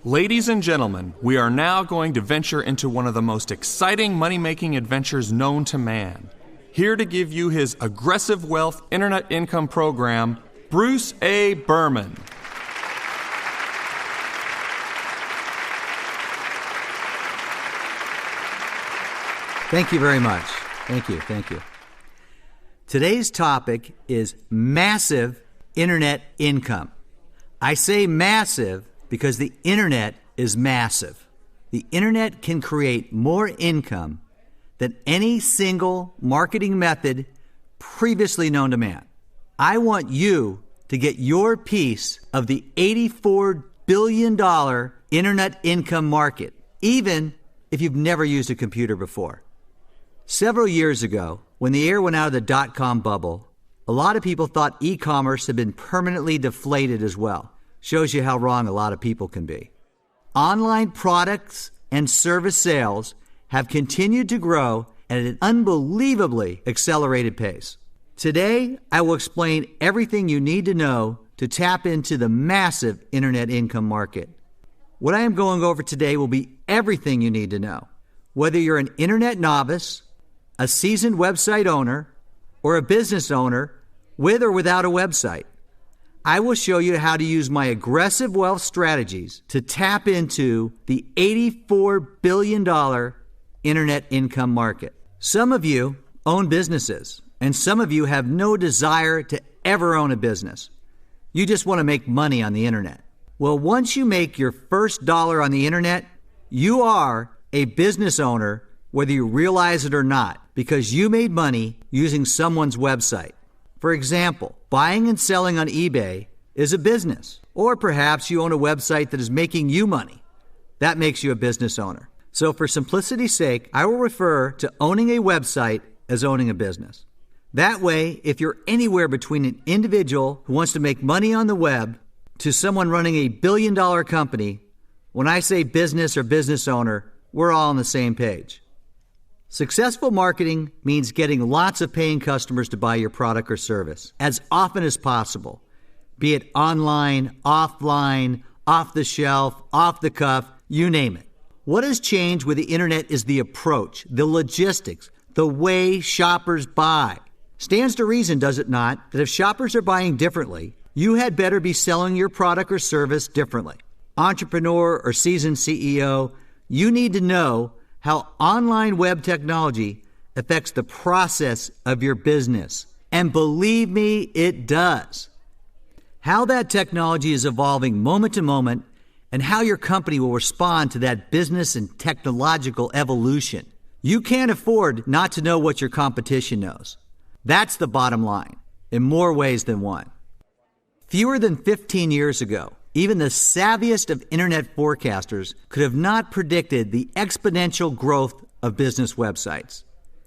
Ladies and gentlemen, we are now going to venture into one of the most exciting money-making adventures known to man. Here to give you his aggressive wealth internet income program, Bruce A. Berman. Thank you very much. Thank you. Today's topic is massive internet income. I say massive because the internet is massive. The internet can create more income than any single marketing method previously known to man. I want you to get your piece of the $84 billion internet income market, even if you've never used a computer before. Several years ago, when the air went out of the dot-com bubble, a lot of people thought e-commerce had been permanently deflated as well. Shows you how wrong a lot of people can be. Online products and service sales have continued to grow at an unbelievably accelerated pace. Today, I will explain everything you need to know to tap into the massive internet income market. What I am going over today will be everything you need to know. Whether you're an internet novice, a seasoned website owner, or a business owner with or without a website, I will show you how to use my aggressive wealth strategies to tap into the $84 billion internet income market. Some of you own businesses, and some of you have no desire to ever own a business. You just want to make money on the internet. Well, once you make your first dollar on the internet, you are a business owner, whether you realize it or not, because you made money using someone's website. For example, buying and selling on eBay is a business. Or perhaps you own a website that is making you money. That makes you a business owner. So for simplicity's sake, I will refer to owning a website as owning a business. That way, if you're anywhere between an individual who wants to make money on the web to someone running a billion-dollar company, when I say business or business owner, we're all on the same page. Successful marketing means getting lots of paying customers to buy your product or service as often as possible, be it online, offline, off the shelf, off the cuff, you name it. What has changed with the internet is the approach, the logistics, the way shoppers buy. Stands to reason, does it not, that if shoppers are buying differently, you had better be selling your product or service differently. Entrepreneur or seasoned CEO, you need to know how online web technology affects the process of your business. And believe me, it does. How that technology is evolving moment to moment and how your company will respond to that business and technological evolution. You can't afford not to know what your competition knows. That's the bottom line, in more ways than one. Fewer than 15 years ago, even the savviest of internet forecasters could have not predicted the exponential growth of business websites.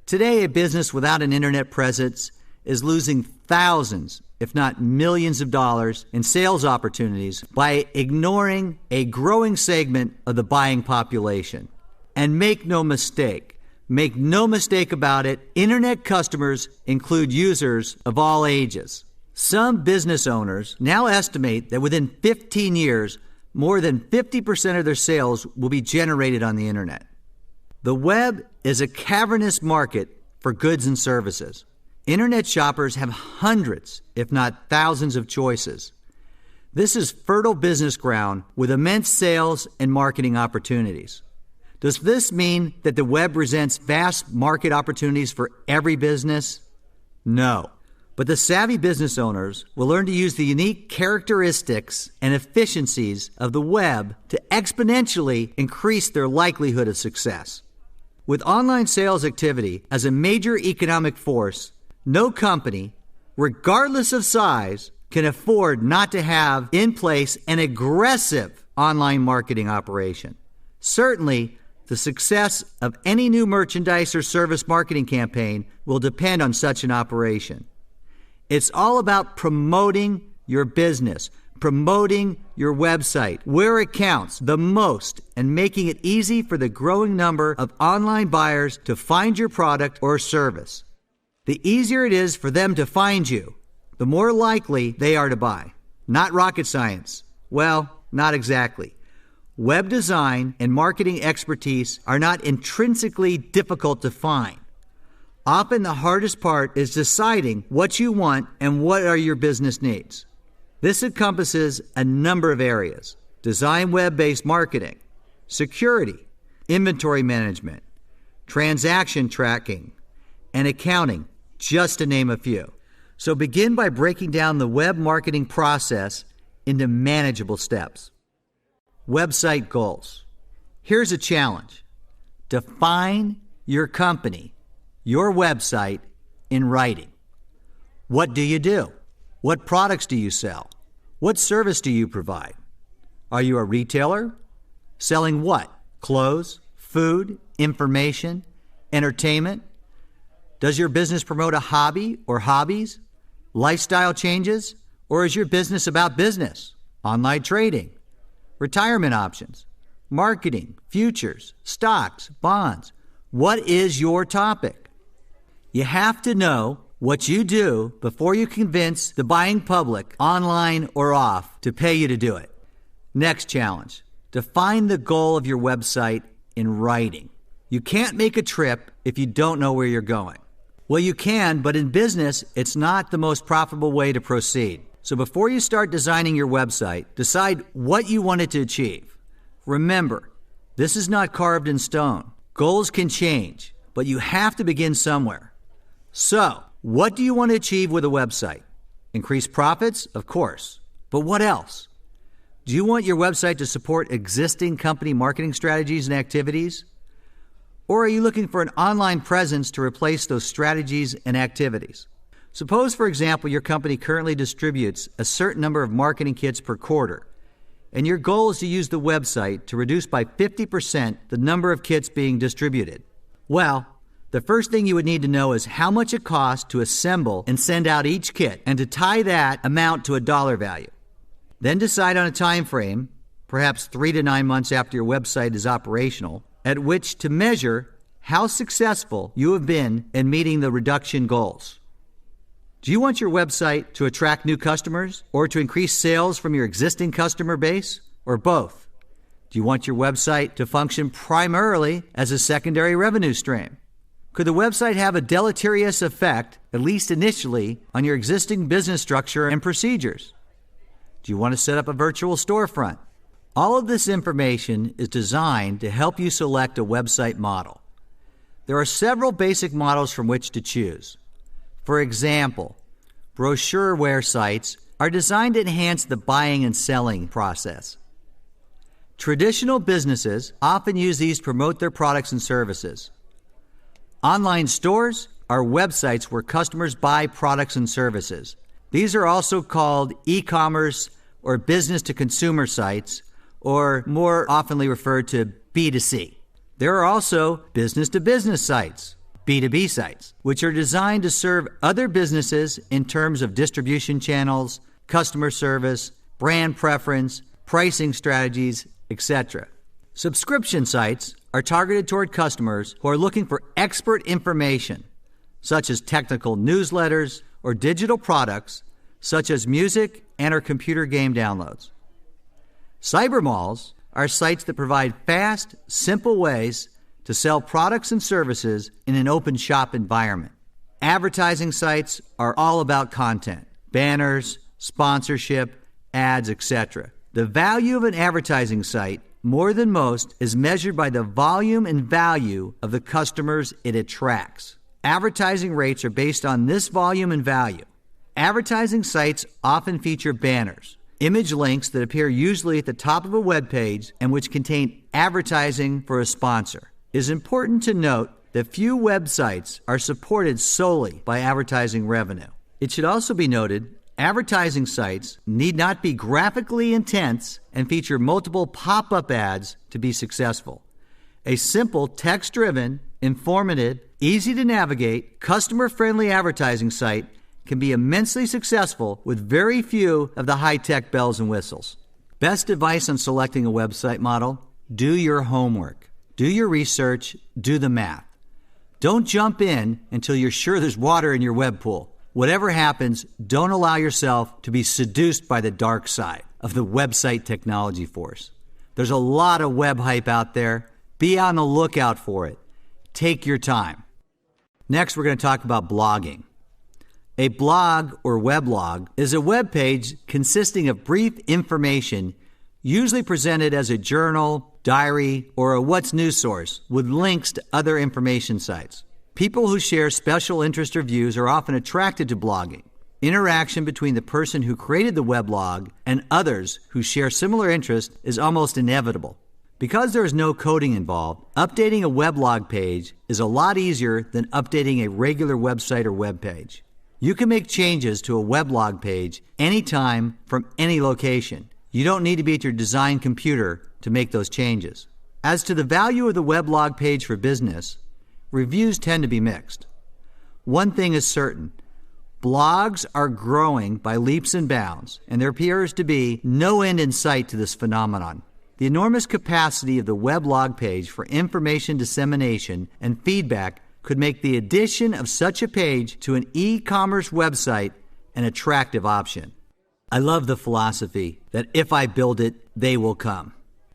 Today, a business without an internet presence is losing thousands, if not millions of dollars in sales opportunities by ignoring a growing segment of the buying population. And make no mistake about it, internet customers include users of all ages. Some business owners now estimate that within 15 years, more than 50% of their sales will be generated on the internet. The web is a cavernous market for goods and services. Internet shoppers have hundreds, if not thousands, of choices. This is fertile business ground with immense sales and marketing opportunities. Does this mean that the web presents vast market opportunities for every business? No. But the savvy business owners will learn to use the unique characteristics and efficiencies of the web to exponentially increase their likelihood of success. With online sales activity as a major economic force, no company, regardless of size, can afford not to have in place an aggressive online marketing operation. Certainly, the success of any new merchandise or service marketing campaign will depend on such an operation. It's all about promoting your business, promoting your website where it counts the most, and making it easy for the growing number of online buyers to find your product or service. The easier it is for them to find you, the more likely they are to buy. Not rocket science. Well, not exactly. web design and marketing expertise are not intrinsically difficult to find. Often the hardest part is deciding what you want and what are your business needs. This encompasses a number of areas: design web-based marketing, security, inventory management, transaction tracking, and accounting, just to name a few. So begin by breaking down the web marketing process into manageable steps. Website goals. Here's a challenge. Define your company, your website, in writing. What do you do? What products do you sell? What service do you provide? Are you a retailer? Selling what? Clothes, food, information, entertainment? Does your business promote a hobby or hobbies? Lifestyle changes? Or is your business about business? Online trading? Retirement options? Marketing? Futures? Stocks? Bonds? What is your topic? You have to know what you do before you convince the buying public, online or off, to pay you to do it. Next challenge. Define the goal of your website in writing. You can't make a trip if you don't know where you're going. Well, you can, but in business, it's not the most profitable way to proceed. So before you start designing your website, decide what you want it to achieve. Remember, this is not carved in stone. Goals can change, but you have to begin somewhere. So, what do you want to achieve with a website? Increase profits? Of course. But what else? Do you want your website to support existing company marketing strategies and activities? Or are you looking for an online presence to replace those strategies and activities? Suppose, for example, your company currently distributes a certain number of marketing kits per quarter, and your goal is to use the website to reduce by 50% the number of kits being distributed. Well, the first thing you would need to know is how much it costs to assemble and send out each kit, and to tie that amount to a dollar value. Then decide on a time frame, perhaps 3 to 9 months after your website is operational, at which to measure how successful you have been in meeting the reduction goals. Do you want your website to attract new customers or to increase sales from your existing customer base, or both? Do you want your website to function primarily as a secondary revenue stream? Could the website have a deleterious effect, at least initially, on your existing business structure and procedures? Do you want to set up a virtual storefront? All of this information is designed to help you select a website model. There are several basic models from which to choose. For example, brochureware sites are designed to enhance the buying and selling process. Traditional businesses often use these to promote their products and services. Online stores are websites where customers buy products and services. These are also called e-commerce or business-to-consumer sites, or more oftenly referred to B2C. There are also business-to-business sites, B2B sites, which are designed to serve other businesses in terms of distribution channels, customer service, brand preference, pricing strategies, etc. Subscription sites are targeted toward customers who are looking for expert information, such as technical newsletters or digital products, such as music and or computer game downloads. Cyber malls are sites that provide fast, simple ways to sell products and services in an open shop environment. Advertising sites are all about content, banners, sponsorship, ads, etc. The value of an advertising site, more than most, is measured by the volume and value of the customers it attracts. Advertising rates are based on this volume and value. Advertising sites often feature banners, image links that appear usually at the top of a web page and which contain advertising for a sponsor. It is important to note that few websites are supported solely by advertising revenue. It should also be noted, advertising sites need not be graphically intense and feature multiple pop-up ads to be successful. A simple text-driven, informative, easy-to-navigate, customer-friendly advertising site can be immensely successful with very few of the high-tech bells and whistles. Best advice on selecting a website model: do your homework. Do your research. Do the math. Don't jump in until you're sure there's water in your web pool. Whatever happens, don't allow yourself to be seduced by the dark side of the website technology force. There's a lot of web hype out there. Be on the lookout for it. Take your time. Next, we're going to talk about blogging. A blog or weblog is a web page consisting of brief information, usually presented as a journal, diary, or a what's new source with links to other information sites. People who share special interest or views are often attracted to blogging. Interaction between the person who created the weblog and others who share similar interests is almost inevitable. Because there is no coding involved, updating a weblog page is a lot easier than updating a regular website or web page. You can make changes to a weblog page anytime from any location. You don't need to be at your design computer to make those changes. As to the value of the weblog page for business, reviews tend to be mixed. One thing is certain. Blogs are growing by leaps and bounds, and there appears to be no end in sight to this phenomenon. The enormous capacity of the weblog page for information dissemination and feedback could make the addition of such a page to an e-commerce website an attractive option. I love the philosophy that if I build it, they will come.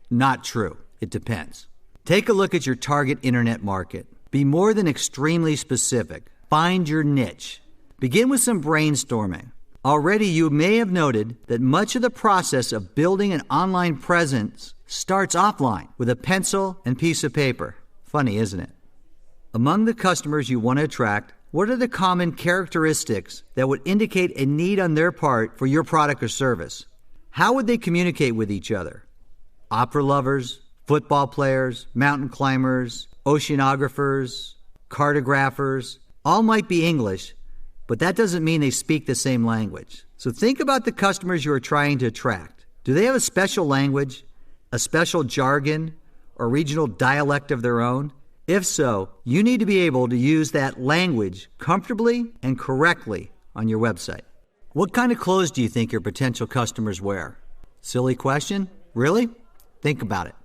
Not true. It depends. Take a look at your target internet market. Be more than extremely specific. Find your niche. Begin with some brainstorming. Already you may have noted that much of the process of building an online presence starts offline with a pencil and piece of paper. Funny, isn't it? Among the customers you want to attract, what are the common characteristics that would indicate a need on their part for your product or service? How would they communicate with each other? Opera lovers, football players, mountain climbers, oceanographers, cartographers, all might be English, but that doesn't mean they speak the same language. So think about the customers you are trying to attract. Do they have a special language, a special jargon, or regional dialect of their own? If so, you need to be able to use that language comfortably and correctly on your website. What kind of clothes do you think your potential customers wear? Silly question? Really? Think about it.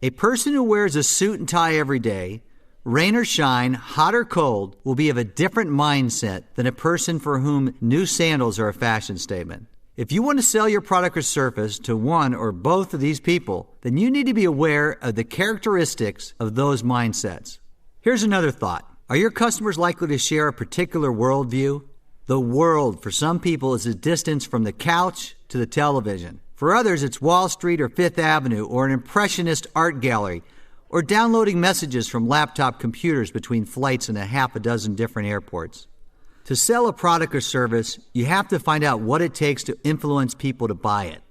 A person who wears a suit and tie every day, rain or shine, hot or cold, will be of a different mindset than a person for whom new sandals are a fashion statement. If you want to sell your product or service to one or both of these people, then you need to be aware of the characteristics of those mindsets. Here's another thought. Are your customers likely to share a particular worldview? The world, for some people, is a distance from the couch to the television. For others, it's Wall Street or Fifth Avenue or an impressionist art gallery or downloading messages from laptop computers between flights in a half a dozen different airports. To sell a product or service, you have to find out what it takes to influence people to buy it.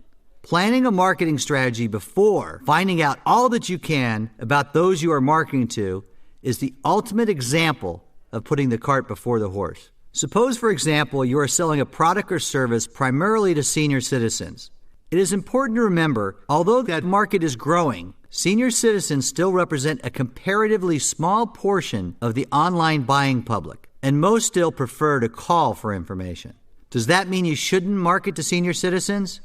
Planning a marketing strategy before finding out all that you can about those you are marketing to is the ultimate example of putting the cart before the horse. Suppose, for example, you are selling a product or service primarily to senior citizens. It is important to remember, although that market is growing, senior citizens still represent a comparatively small portion of the online buying public, and most still prefer to call for information. Does that mean you shouldn't market to senior citizens?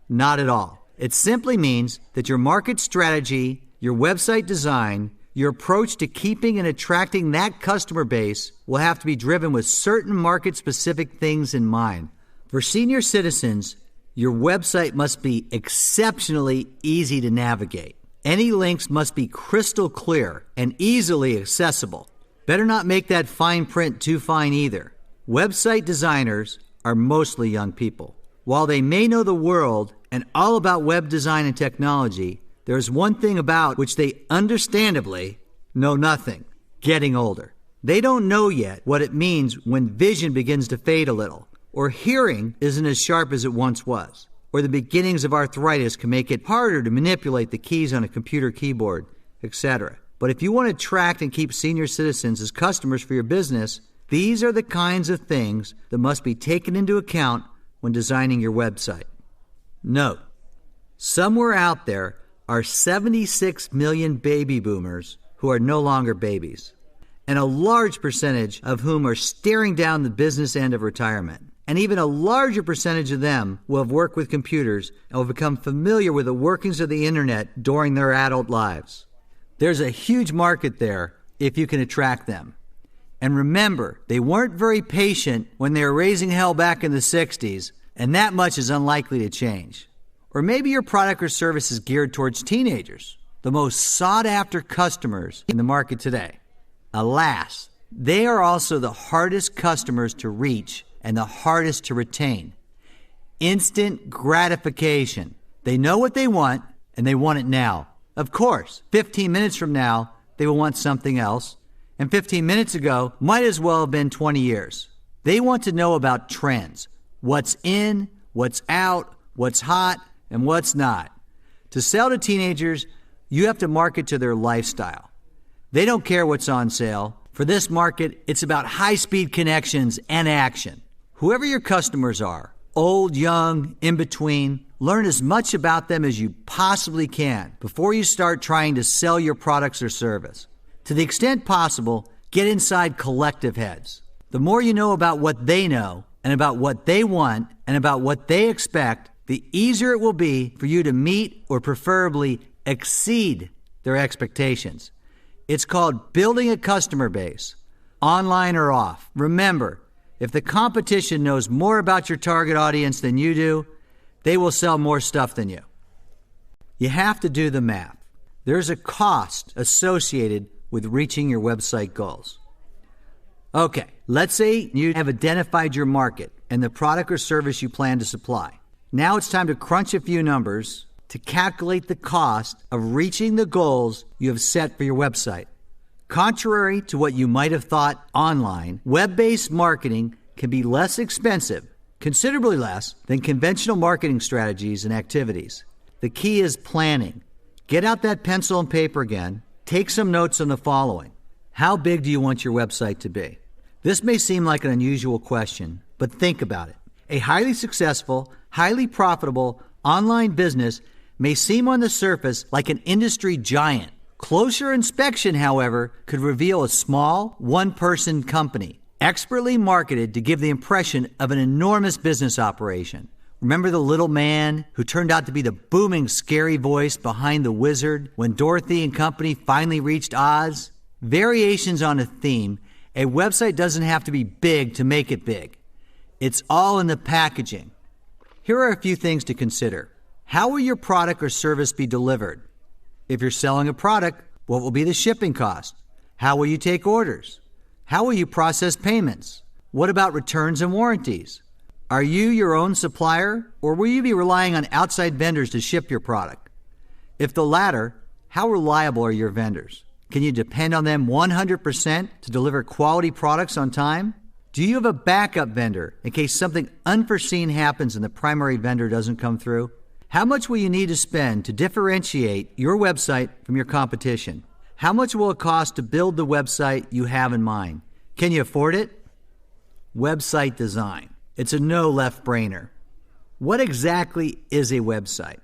Not at all. It simply means that your market strategy, your website design, your approach to keeping and attracting that customer base will have to be driven with certain market-specific things in mind. For senior citizens, your website must be exceptionally easy to navigate. Any links must be crystal clear and easily accessible. Better not make that fine print too fine either. Website designers are mostly young people. While they may know the world and all about web design and technology, there's one thing about which they understandably know nothing: getting older. They don't know yet what it means when vision begins to fade a little, or hearing isn't as sharp as it once was, or the beginnings of arthritis can make it harder to manipulate the keys on a computer keyboard, etc. But if you want to attract and keep senior citizens as customers for your business, these are the kinds of things that must be taken into account when designing your website. Note, somewhere out there are 76 million baby boomers who are no longer babies, and a large percentage of whom are staring down the business end of retirement. And even a larger percentage of them will have worked with computers and will become familiar with the workings of the internet during their adult lives. There's a huge market there if you can attract them. And remember, they weren't very patient when they were raising hell back in the 60s, and that much is unlikely to change. Or maybe your product or service is geared towards teenagers, the most sought-after customers in the market today. Alas, they are also the hardest customers to reach and the hardest to retain. Instant gratification. They know what they want, and they want it now. Of course, 15 minutes from now, they will want something else, and 15 minutes ago might as well have been 20 years. They want to know about trends, what's in, what's out, what's hot, and what's not. To sell to teenagers, you have to market to their lifestyle. They don't care what's on sale. For this market, it's about high-speed connections and action. Whoever your customers are, old, young, in between, learn as much about them as you possibly can before you start trying to sell your products or service. To the extent possible, get inside collective heads. The more you know about what they know and about what they want and about what they expect, the easier it will be for you to meet or preferably exceed their expectations. It's called building a customer base, online or off. Remember, if the competition knows more about your target audience than you do, they will sell more stuff than you. You have to do the math. There's a cost associated with reaching your website goals. Okay, let's say you have identified your market and the product or service you plan to supply. Now it's time to crunch a few numbers to calculate the cost of reaching the goals you have set for your website. Contrary to what you might have thought online, web-based marketing can be less expensive, considerably less, than conventional marketing strategies and activities. The key is planning. Get out that pencil and paper again. Take some notes on the following. How big do you want your website to be? This may seem like an unusual question, but think about it. A highly successful, highly profitable online business may seem on the surface like an industry giant. Closer inspection, however, could reveal a small, one-person company, expertly marketed to give the impression of an enormous business operation. Remember the little man who turned out to be the booming, scary voice behind the wizard when Dorothy and company finally reached Oz? Variations on a theme, a website doesn't have to be big to make it big. It's all in the packaging. Here are a few things to consider. How will your product or service be delivered? If you're selling a product, what will be the shipping cost? How will you take orders? How will you process payments? What about returns and warranties? Are you your own supplier, or will you be relying on outside vendors to ship your product? If the latter, how reliable are your vendors? Can you depend on them 100% to deliver quality products on time? Do you have a backup vendor in case something unforeseen happens and the primary vendor doesn't come through? How much will you need to spend to differentiate your website from your competition? How much will it cost to build the website you have in mind? Can you afford it? Website design. It's a no left-brainer. What exactly is a website?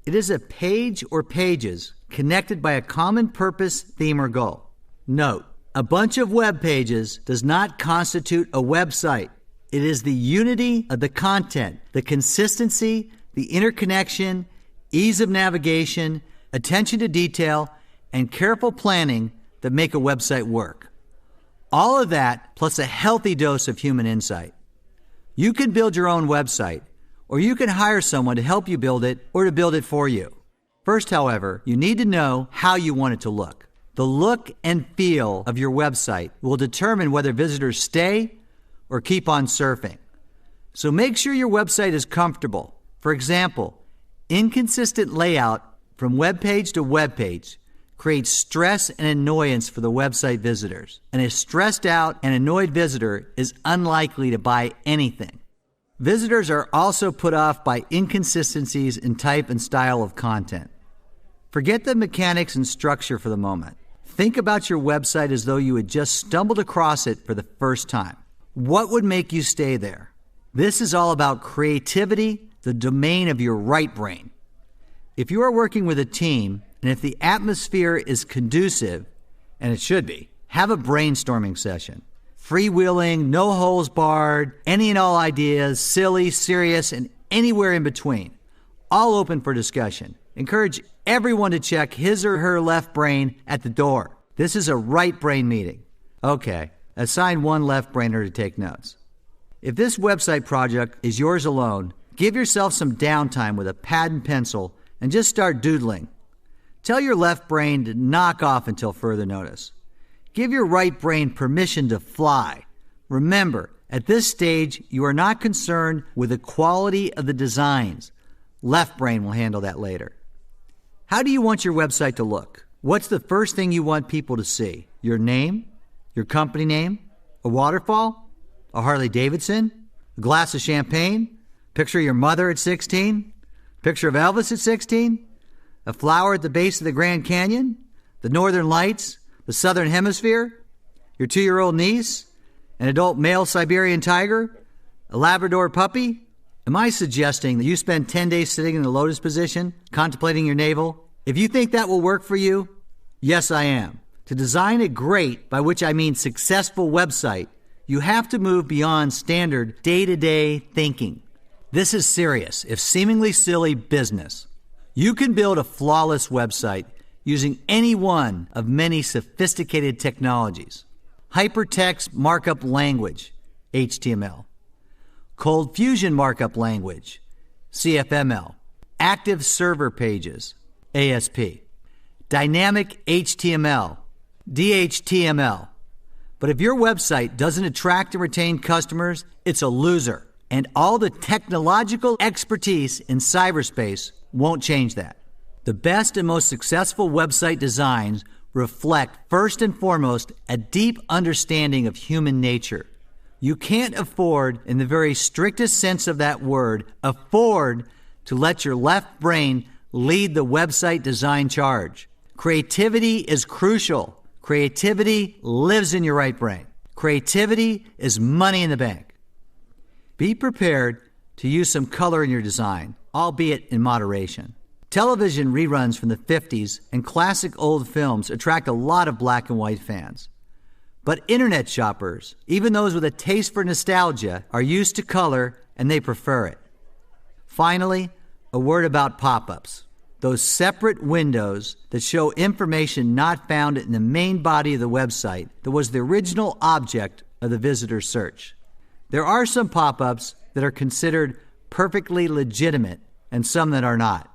It is a page or pages connected by a common purpose, theme, or goal. Note, a bunch of web pages does not constitute a website. It is the unity of the content, the consistency, the interconnection, ease of navigation, attention to detail, and careful planning that make a website work. All of that plus a healthy dose of human insight. You can build your own website, or you can hire someone to help you build it or to build it for you. First, however, you need to know how you want it to look. The look and feel of your website will determine whether visitors stay or keep on surfing. So make sure your website is comfortable. For example, inconsistent layout from web page to web page creates stress and annoyance for the website visitors. And a stressed out and annoyed visitor is unlikely to buy anything. Visitors are also put off by inconsistencies in type and style of content. Forget the mechanics and structure for the moment. Think about your website as though you had just stumbled across it for the first time. What would make you stay there? This is all about creativity, the domain of your right brain. If you are working with a team, and if the atmosphere is conducive, and it should be, have a brainstorming session. Freewheeling, no holes barred, any and all ideas, silly, serious, and anywhere in between. All open for discussion. Encourage everyone to check his or her left brain at the door. This is a right brain meeting. Okay, assign one left brainer to take notes. If this website project is yours alone, Give yourself some downtime with a pad and pencil and just start doodling. Tell your left brain to knock off until further notice. Give your right brain permission to fly. Remember, at this stage, you are not concerned with the quality of the designs. Left brain will handle that later. How do you want your website to look? What's the first thing you want people to see? Your name? Your company name? A waterfall? A Harley Davidson? A glass of champagne? Picture of your mother at 16? Picture of Elvis at 16? A flower at the base of the Grand Canyon? The Northern Lights? The Southern Hemisphere? Your 2-year-old niece? An adult male Siberian tiger? A Labrador puppy? Am I suggesting that you spend 10 days sitting in the lotus position, contemplating your navel? If you think that will work for you, yes, I am. To design a great, by which I mean successful website, you have to move beyond standard day-to-day thinking. This is serious, if seemingly silly, business. You can build a flawless website using any one of many sophisticated technologies. Hypertext Markup Language, HTML. Cold Fusion Markup Language, CFML. Active Server Pages, ASP. Dynamic HTML, DHTML. But if your website doesn't attract and retain customers, it's a loser. And all the technological expertise in cyberspace won't change that. The best and most successful website designs reflect, first and foremost, a deep understanding of human nature. You can't afford, in the very strictest sense of that word, afford to let your left brain lead the website design charge. Creativity is crucial. Creativity lives in your right brain. Creativity is money in the bank. Be prepared to use some color in your design, albeit in moderation. Television reruns from the 50s and classic old films attract a lot of black and white fans. But internet shoppers, even those with a taste for nostalgia, are used to color and they prefer it. Finally, a word about pop-ups. Those separate windows that show information not found in the main body of the website that was the original object of the visitor's search. There are some pop-ups that are considered perfectly legitimate and some that are not.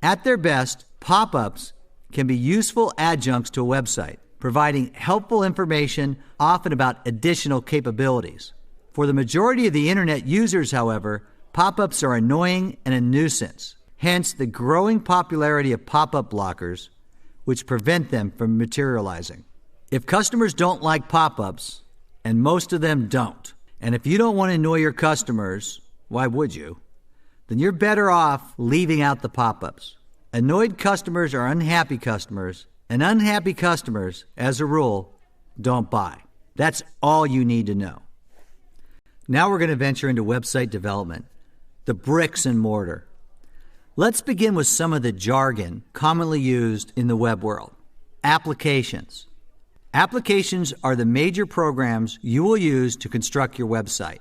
At their best, pop-ups can be useful adjuncts to a website, providing helpful information, often about additional capabilities. For the majority of the internet users, however, pop-ups are annoying and a nuisance. Hence, the growing popularity of pop-up blockers, which prevent them from materializing. If customers don't like pop-ups, and most of them don't, and if you don't want to annoy your customers, why would you? Then you're better off leaving out the pop-ups. Annoyed customers are unhappy customers, and unhappy customers, as a rule, don't buy. That's all you need to know. Now we're going to venture into website development, the bricks and mortar. Let's begin with some of the jargon commonly used in the web world. Applications. Applications are the major programs you will use to construct your website.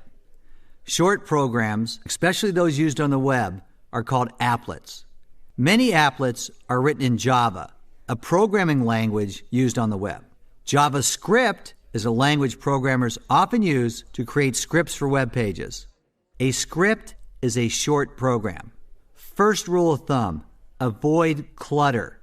Short programs, especially those used on the web, are called applets. Many applets are written in Java, a programming language used on the web. JavaScript is a language programmers often use to create scripts for web pages. A script is a short program. First rule of thumb, avoid clutter.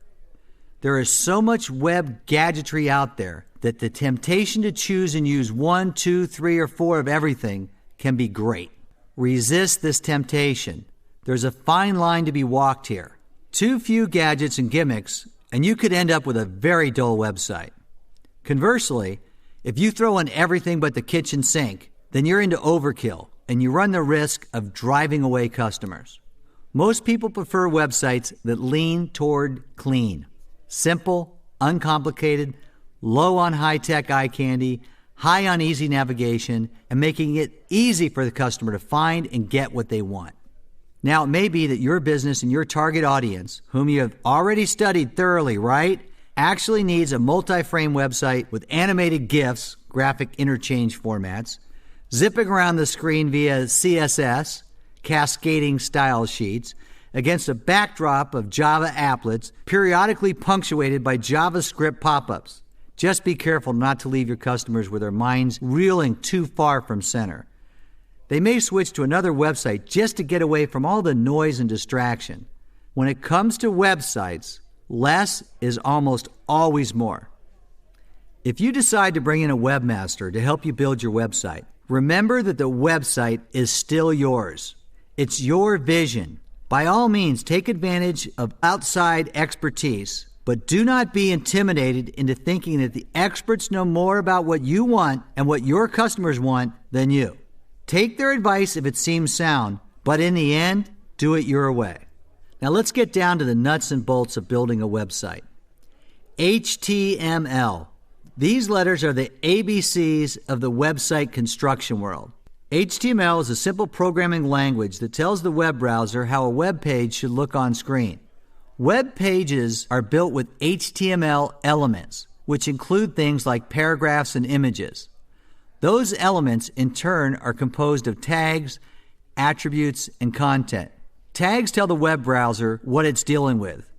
There is so much web gadgetry out there that the temptation to choose and use 1, 2, 3, or 4 of everything can be great. Resist this temptation. There's a fine line to be walked here. Too few gadgets and gimmicks, and you could end up with a very dull website. Conversely, if you throw in everything but the kitchen sink, then you're into overkill, and you run the risk of driving away customers. Most people prefer websites that lean toward clean, simple, uncomplicated, low on high-tech eye candy, high on easy navigation, and making it easy for the customer to find and get what they want. Now, it may be that your business and your target audience, whom you have already studied thoroughly, right, actually needs a multi-frame website with animated GIFs, graphic interchange formats, zipping around the screen via CSS, cascading style sheets, against a backdrop of Java applets periodically punctuated by JavaScript pop-ups. Just be careful not to leave your customers with their minds reeling too far from center. They may switch to another website just to get away from all the noise and distraction. When it comes to websites, less is almost always more. If you decide to bring in a webmaster to help you build your website, remember that the website is still yours. It's your vision. By all means, take advantage of outside expertise, but do not be intimidated into thinking that the experts know more about what you want and what your customers want than you. Take their advice if it seems sound, but in the end, do it your way. Now let's get down to the nuts and bolts of building a website. HTML. These letters are the ABCs of the website construction world. HTML is a simple programming language that tells the web browser how a web page should look on screen. Web pages are built with HTML elements, which include things like paragraphs and images. Those elements, in turn, are composed of tags, attributes, and content. Tags tell the web browser what it's dealing with.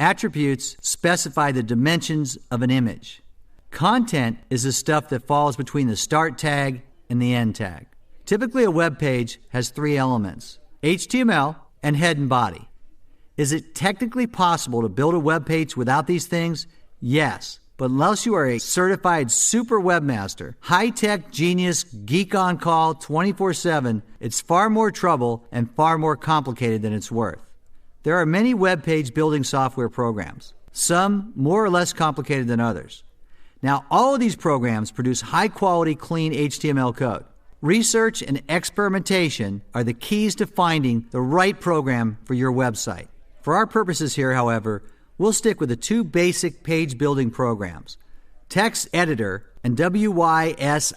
Attributes specify the dimensions of an image. Content is the stuff that falls between the start tag and the end tag. Typically, a web page has three elements: HTML and head and body. Is it technically possible to build a web page without these things? Yes, but unless you are a certified super webmaster, high-tech genius, geek on call 24/7, it's far more trouble and far more complicated than it's worth. There are many web page building software programs, some more or less complicated than others. Now, all of these programs produce high-quality, clean HTML code. Research and experimentation are the keys to finding the right program for your website. For our purposes here, however, we'll stick with the two basic page-building programs, Text Editor and WYSIWYG.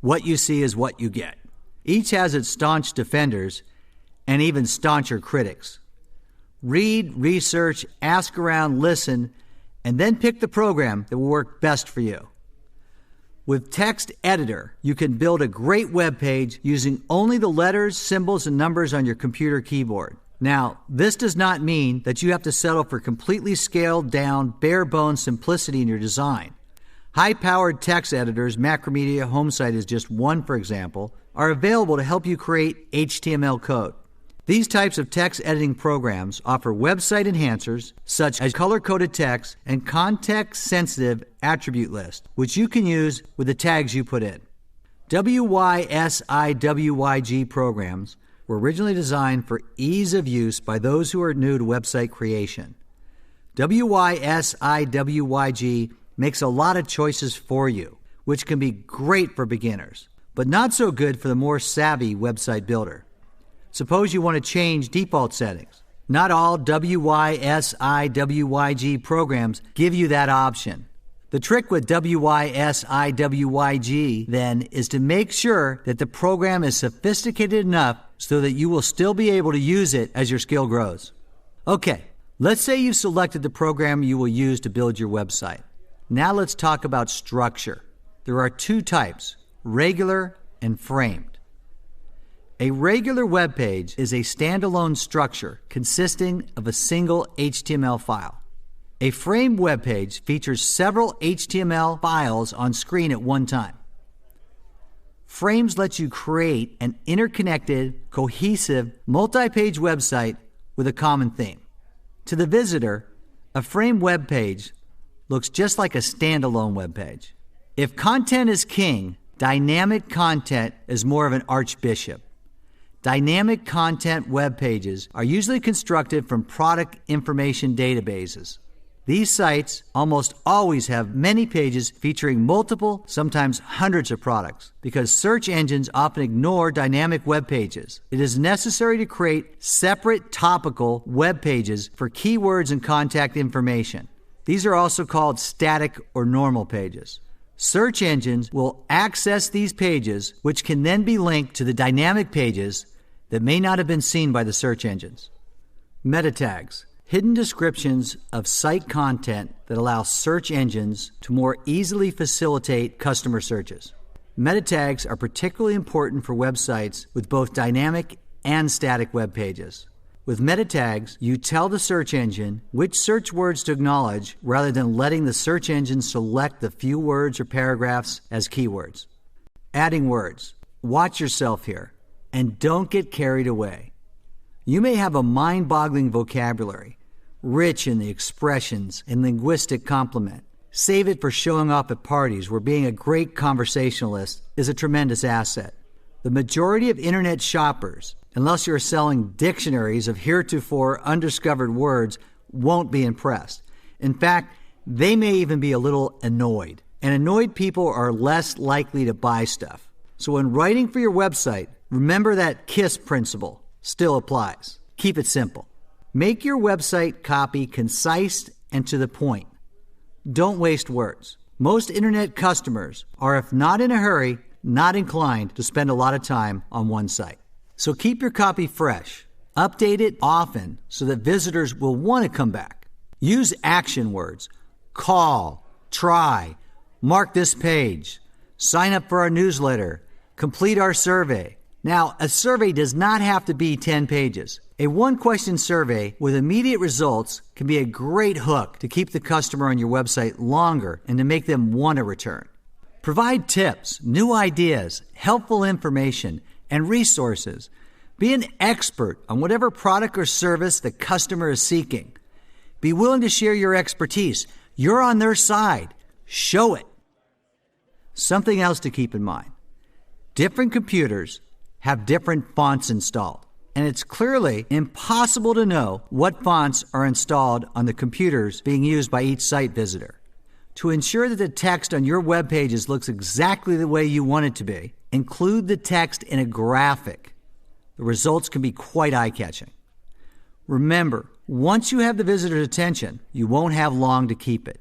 What you see is what you get. Each has its staunch defenders and even stauncher critics. Read, research, ask around, listen, and then pick the program that will work best for you. With Text Editor, you can build a great web page using only the letters, symbols, and numbers on your computer keyboard. Now, this does not mean that you have to settle for completely scaled down, bare-bones simplicity in your design. High-powered text editors, Macromedia Homesite is just one, for example, are available to help you create HTML code. These types of text editing programs offer website enhancers such as color-coded text and context-sensitive attribute lists, which you can use with the tags you put in. WYSIWYG programs were originally designed for ease of use by those who are new to website creation. WYSIWYG makes a lot of choices for you, which can be great for beginners, but not so good for the more savvy website builder. Suppose you want to change default settings. Not all WYSIWYG programs give you that option. The trick with WYSIWYG, then, is to make sure that the program is sophisticated enough so that you will still be able to use it as your skill grows. Okay, let's say you've selected the program you will use to build your website. Now let's talk about structure. There are two types, regular and framed. A regular web page is a standalone structure consisting of a single HTML file. A framed web page features several HTML files on screen at one time. Frames let you create an interconnected, cohesive, multi-page website with a common theme. To the visitor, a framed web page looks just like a standalone web page. If content is king, dynamic content is more of an archbishop. Dynamic content web pages are usually constructed from product information databases. These sites almost always have many pages featuring multiple, sometimes hundreds of products. Because search engines often ignore dynamic web pages, it is necessary to create separate topical web pages for keywords and contact information. These are also called static or normal pages. Search engines will access these pages, which can then be linked to the dynamic pages that may not have been seen by the search engines. Meta tags. Hidden descriptions of site content that allow search engines to more easily facilitate customer searches. Meta tags are particularly important for websites with both dynamic and static web pages. With meta tags, you tell the search engine which search words to acknowledge rather than letting the search engine select the few words or paragraphs as keywords. Adding words. Watch yourself here, and don't get carried away. You may have a mind-boggling vocabulary, rich in the expressions and linguistic complement. Save it for showing off at parties where being a great conversationalist is a tremendous asset. The majority of internet shoppers, unless you're selling dictionaries of heretofore undiscovered words, won't be impressed. In fact, they may even be a little annoyed. And annoyed people are less likely to buy stuff. So when writing for your website, remember that KISS principle still applies. Keep it simple. Make your website copy concise and to the point. Don't waste words. Most internet customers are, if not in a hurry, not inclined to spend a lot of time on one site. So keep your copy fresh. Update it often so that visitors will want to come back. Use action words. Call, try, mark this page, sign up for our newsletter, complete our survey. Now, a survey does not have to be 10 pages. A one-question survey with immediate results can be a great hook to keep the customer on your website longer and to make them want to return. Provide tips, new ideas, helpful information, and resources. Be an expert on whatever product or service the customer is seeking. Be willing to share your expertise. You're on their side. Show it. Something else to keep in mind. Different computers have different fonts installed, and it's clearly impossible to know what fonts are installed on the computers being used by each site visitor. To ensure that the text on your web pages looks exactly the way you want it to be, include the text in a graphic. The results can be quite eye-catching. Remember, once you have the visitor's attention, you won't have long to keep it.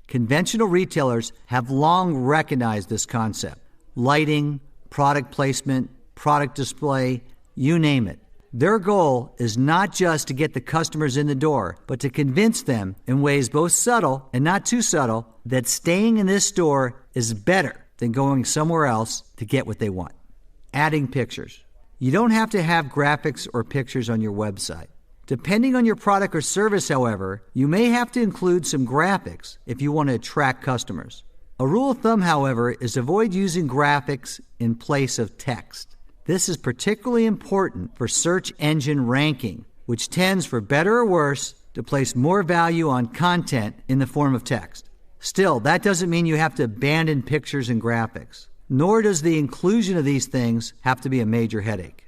Conventional retailers have long recognized this concept. Lighting, product placement, product display, you name it. Their goal is not just to get the customers in the door, but to convince them in ways both subtle and not too subtle that staying in this store is better than going somewhere else to get what they want. Adding pictures. You don't have to have graphics or pictures on your website. Depending on your product or service, however, you may have to include some graphics if you want to attract customers. A rule of thumb, however, is to avoid using graphics in place of text. This is particularly important for search engine ranking, which tends, for better or worse, to place more value on content in the form of text. Still, that doesn't mean you have to abandon pictures and graphics, nor does the inclusion of these things have to be a major headache.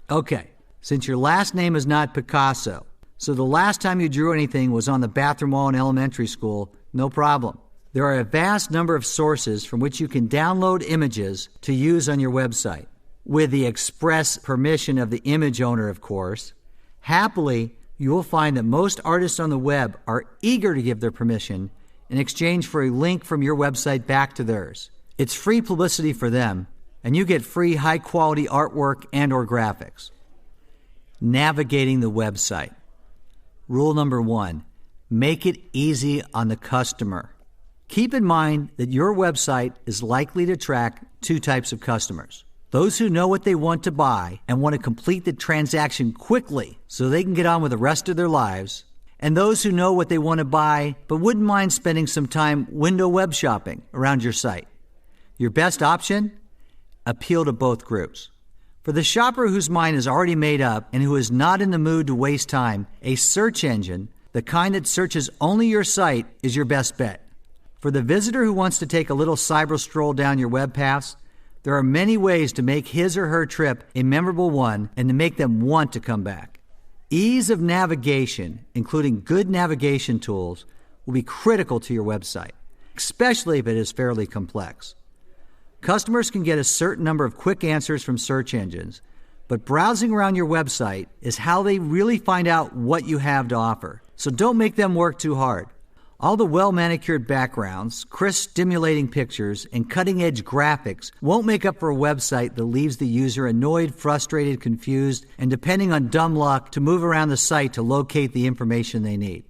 Okay, since your last name is not Picasso, so the last time you drew anything was on the bathroom wall in elementary school, no problem. There are a vast number of sources from which you can download images to use on your website, with the express permission of the image owner, of course. Happily, you will find that most artists on the web are eager to give their permission in exchange for a link from your website back to theirs. It's free publicity for them, and you get free high-quality artwork and or graphics. Navigating the website. Rule number 1, make it easy on the customer. Keep in mind that your website is likely to attract two types of customers. Those who know what they want to buy and want to complete the transaction quickly so they can get on with the rest of their lives, and those who know what they want to buy but wouldn't mind spending some time window web shopping around your site. Your best option? Appeal to both groups. For the shopper whose mind is already made up and who is not in the mood to waste time, a search engine, the kind that searches only your site, is your best bet. For the visitor who wants to take a little cyber stroll down your web paths, there are many ways to make his or her trip a memorable one and to make them want to come back. Ease of navigation, including good navigation tools, will be critical to your website, especially if it is fairly complex. Customers can get a certain number of quick answers from search engines, but browsing around your website is how they really find out what you have to offer. So don't make them work too hard. All the well-manicured backgrounds, crisp, stimulating pictures, and cutting-edge graphics won't make up for a website that leaves the user annoyed, frustrated, confused, and depending on dumb luck to move around the site to locate the information they need.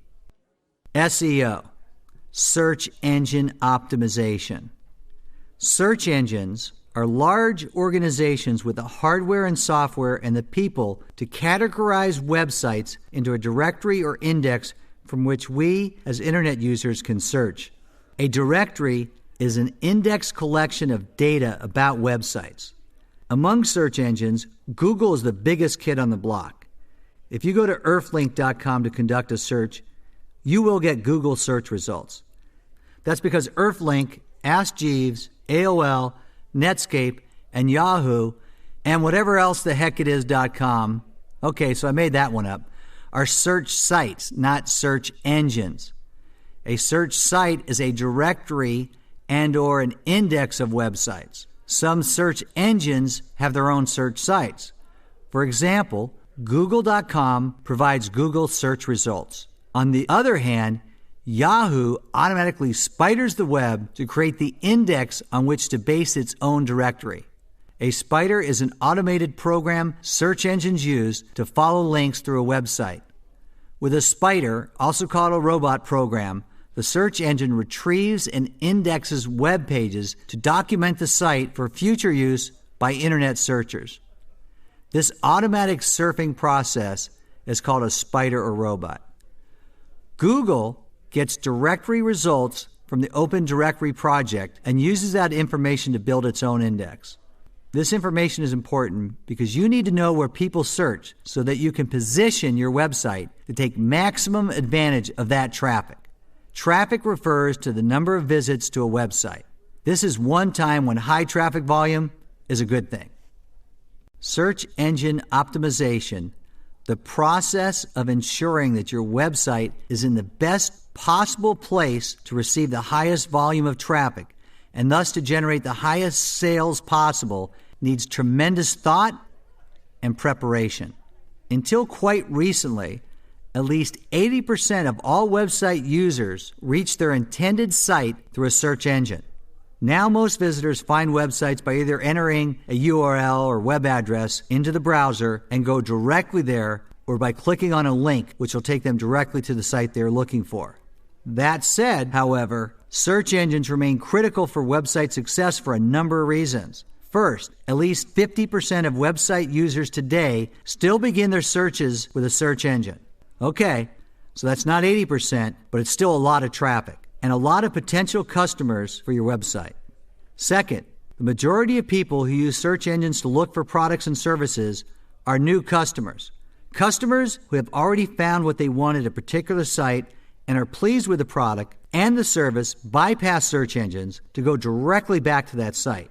SEO, search engine optimization. Search engines are large organizations with the hardware and software and the people to categorize websites into a directory or index from which we, as internet users, can search. A directory is an index collection of data about websites. Among search engines, Google is the biggest kid on the block. If you go to earthlink.com to conduct a search, you will get Google search results. That's because Earthlink, Ask Jeeves, AOL, Netscape, and Yahoo, and whatever else the heck it is .com, okay, so I made that one up, are search sites, not search engines. A search site is a directory and or an index of websites. Some search engines have their own search sites. For example, Google.com provides Google search results. On the other hand, Yahoo automatically spiders the web to create the index on which to base its own directory. A spider is an automated program search engines use to follow links through a website. With a spider, also called a robot program, the search engine retrieves and indexes web pages to document the site for future use by internet searchers. This automatic surfing process is called a spider or robot. Google gets directory results from the Open Directory project and uses that information to build its own index. This information is important because you need to know where people search so that you can position your website to take maximum advantage of that traffic. Traffic refers to the number of visits to a website. This is one time when high traffic volume is a good thing. Search engine optimization, the process of ensuring that your website is in the best possible place to receive the highest volume of traffic and thus to generate the highest sales possible, needs tremendous thought and preparation. Until quite recently, at least 80% of all website users reach their intended site through a search engine. Now most visitors find websites by either entering a URL or web address into the browser and go directly there, or by clicking on a link which will take them directly to the site they're looking for. That said, however, search engines remain critical for website success for a number of reasons. First, at least 50% of website users today still begin their searches with a search engine. Okay, so that's not 80%, but it's still a lot of traffic and a lot of potential customers for your website. Second, the majority of people who use search engines to look for products and services are new customers. Customers who have already found what they want at a particular site and are pleased with the product and the service bypass search engines to go directly back to that site.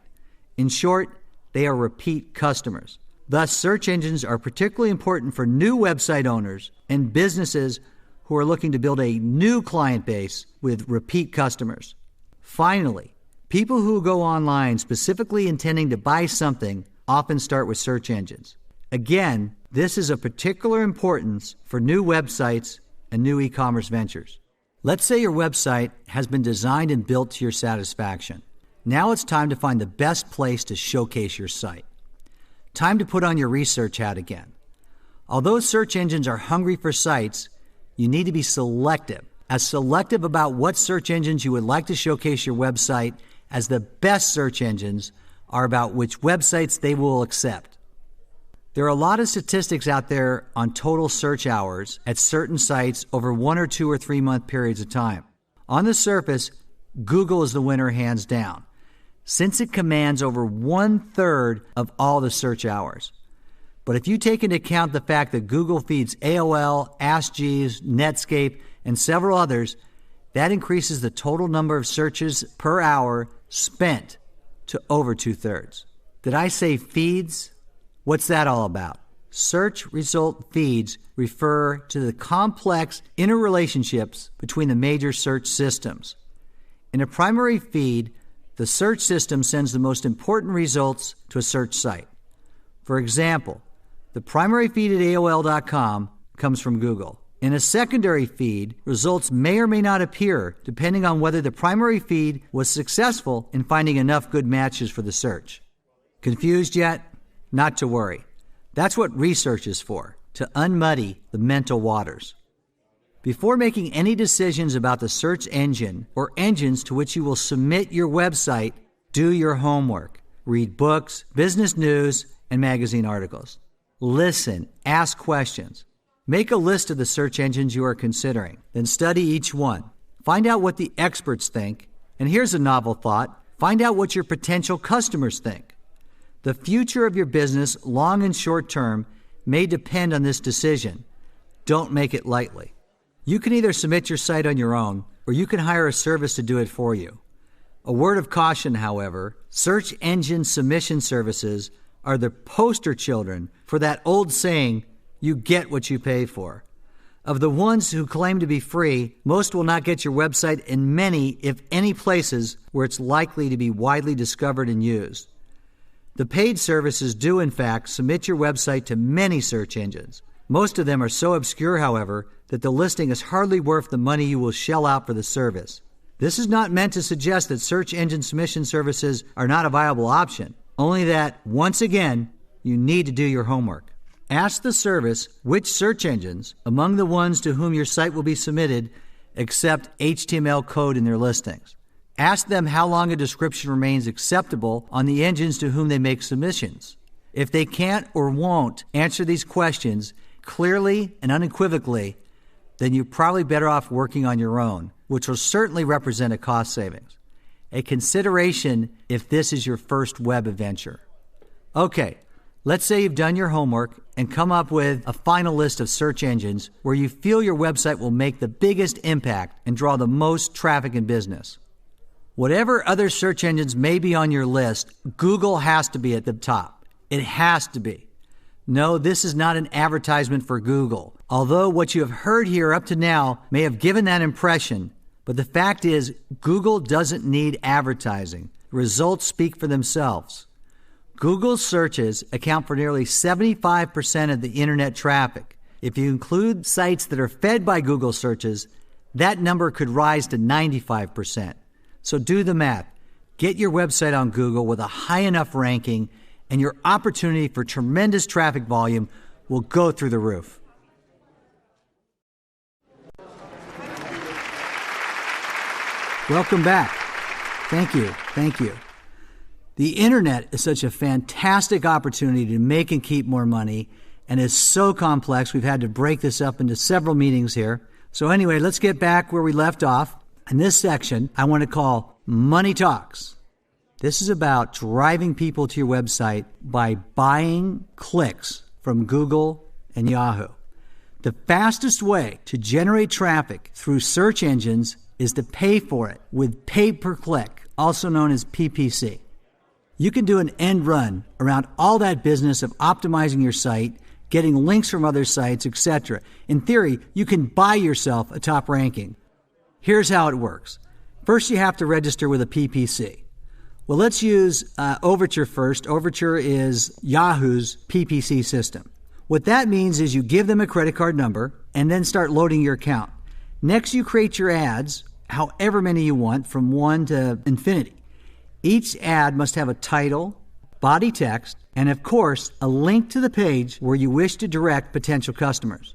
In short, they are repeat customers. Thus, search engines are particularly important for new website owners and businesses who are looking to build a new client base with repeat customers. Finally, people who go online specifically intending to buy something often start with search engines. Again, this is of particular importance for new websites and new e-commerce ventures. Let's say your website has been designed and built to your satisfaction. Now it's time to find the best place to showcase your site. Time to put on your research hat again. Although search engines are hungry for sites, you need to be selective about what search engines you would like to showcase your website, as the best search engines are about which websites they will accept. There are a lot of statistics out there on total search hours at certain sites over 1 or 2 or 3 month periods of time. On the surface, Google is the winner hands down, since it commands over 1/3 of all the search hours. But if you take into account the fact that Google feeds AOL, Ask Jeeves, Netscape, and several others, that increases the total number of searches per hour spent to over 2/3. Did I say feeds? What's that all about? Search result feeds refer to the complex interrelationships between the major search systems. In a primary feed, the search system sends the most important results to a search site. For example, the primary feed at AOL.com comes from Google. In a secondary feed, results may or may not appear depending on whether the primary feed was successful in finding enough good matches for the search. Confused yet? Not to worry. That's what research is for, to unmuddy the mental waters. Before making any decisions about the search engine or engines to which you will submit your website, do your homework. Read books, business news, and magazine articles. Listen, ask questions. Make a list of the search engines you are considering, then study each one. Find out what the experts think And here's a novel thought. Find out what your potential customers think. The future of your business, long and short term, may depend on this decision. Don't make it lightly. You can either submit your site on your own, or you can hire a service to do it for you. A word of caution, however, search engine submission services are the poster children for that old saying, you get what you pay for. Of the ones who claim to be free, most will not get your website in many, if any, places where it's likely to be widely discovered and used. The paid services do, in fact, submit your website to many search engines. Most of them are so obscure, however, that the listing is hardly worth the money you will shell out for the service. This is not meant to suggest that search engine submission services are not a viable option, only that, once again, you need to do your homework. Ask the service which search engines, among the ones to whom your site will be submitted, accept HTML code in their listings. Ask them how long a description remains acceptable on the engines to whom they make submissions. If they can't or won't answer these questions clearly and unequivocally, then you're probably better off working on your own, which will certainly represent a cost savings. A consideration if this is your first web adventure. Okay, let's say you've done your homework and come up with a final list of search engines where you feel your website will make the biggest impact and draw the most traffic and business. Whatever other search engines may be on your list, Google has to be at the top. It has to be. No, this is not an advertisement for Google. Although what you have heard here up to now may have given that impression, but the fact is Google doesn't need advertising. Results speak for themselves. Google searches account for nearly 75% of the internet traffic. If you include sites that are fed by Google searches, that number could rise to 95%. So do the math. Get your website on Google with a high enough ranking, and your opportunity for tremendous traffic volume will go through the roof. Welcome back. Thank you. Thank you. The internet is such a fantastic opportunity to make and keep more money, and is so complex we've had to break this up into several meetings here. So anyway, let's get back where we left off. In this section, I want to call Money Talks. This is about driving people to your website by buying clicks from Google and Yahoo. The fastest way to generate traffic through search engines is to pay for it with pay per click, also known as PPC. You can do an end run around all that business of optimizing your site, getting links from other sites, etc. In theory, you can buy yourself a top ranking. Here's how it works. First, you have to register with a PPC. Well, let's use Overture first. Overture is Yahoo's PPC system. What that means is you give them a credit card number and then start loading your account. Next, you create your ads, however many you want, from 1 to infinity. Each ad must have a title, body text, and of course, a link to the page where you wish to direct potential customers.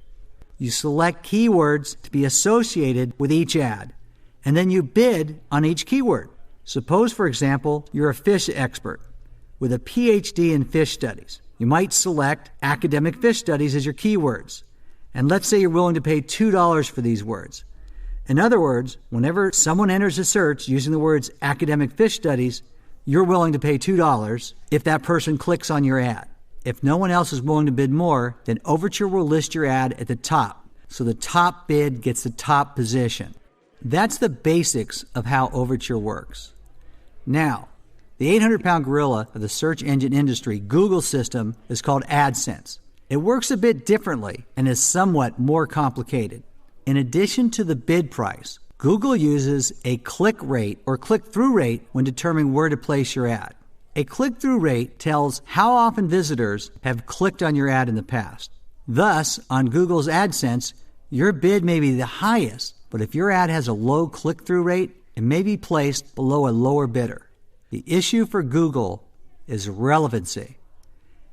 You select keywords to be associated with each ad, and then you bid on each keyword. Suppose, for example, you're a fish expert with a PhD in fish studies. You might select academic fish studies as your keywords. And let's say you're willing to pay $2 for these words. In other words, whenever someone enters a search using the words academic fish studies, you're willing to pay $2 if that person clicks on your ad. If no one else is willing to bid more, then Overture will list your ad at the top. So the top bid gets the top position. That's the basics of how Overture works. Now, the 800-pound gorilla of the search engine industry, Google's system, is called AdSense. It works a bit differently and is somewhat more complicated. In addition to the bid price, Google uses a click rate or click-through rate when determining where to place your ad. A click-through rate tells how often visitors have clicked on your ad in the past. Thus, on Google's AdSense, your bid may be the highest, but if your ad has a low click-through rate, it may be placed below a lower bidder. The issue for Google is relevancy.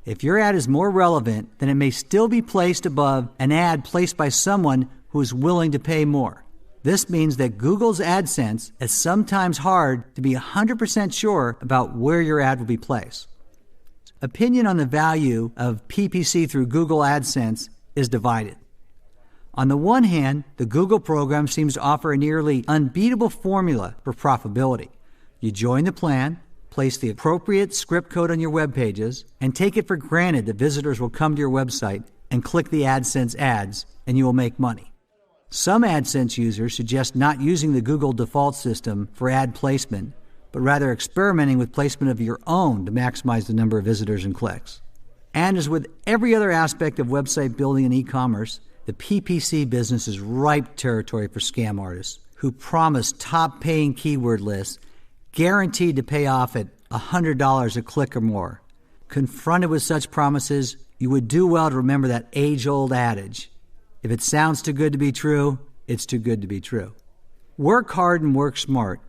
If your ad is more relevant, then it may still be placed above an ad placed by someone who is willing to pay more. This means that Google's AdSense is sometimes hard to be 100% sure about where your ad will be placed. Opinion on the value of PPC through Google AdSense is divided. On the one hand, the Google program seems to offer a nearly unbeatable formula for profitability. You join the plan, place the appropriate script code on your web pages, and take it for granted that visitors will come to your website and click the AdSense ads, and you will make money. Some AdSense users suggest not using the Google default system for ad placement, but rather experimenting with placement of your own to maximize the number of visitors and clicks. And as with every other aspect of website building and e-commerce, the PPC business is ripe territory for scam artists who promise top-paying keyword lists guaranteed to pay off at $100 a click or more. Confronted with such promises, you would do well to remember that age-old adage, if it sounds too good to be true, it's too good to be true. Work hard and work smart,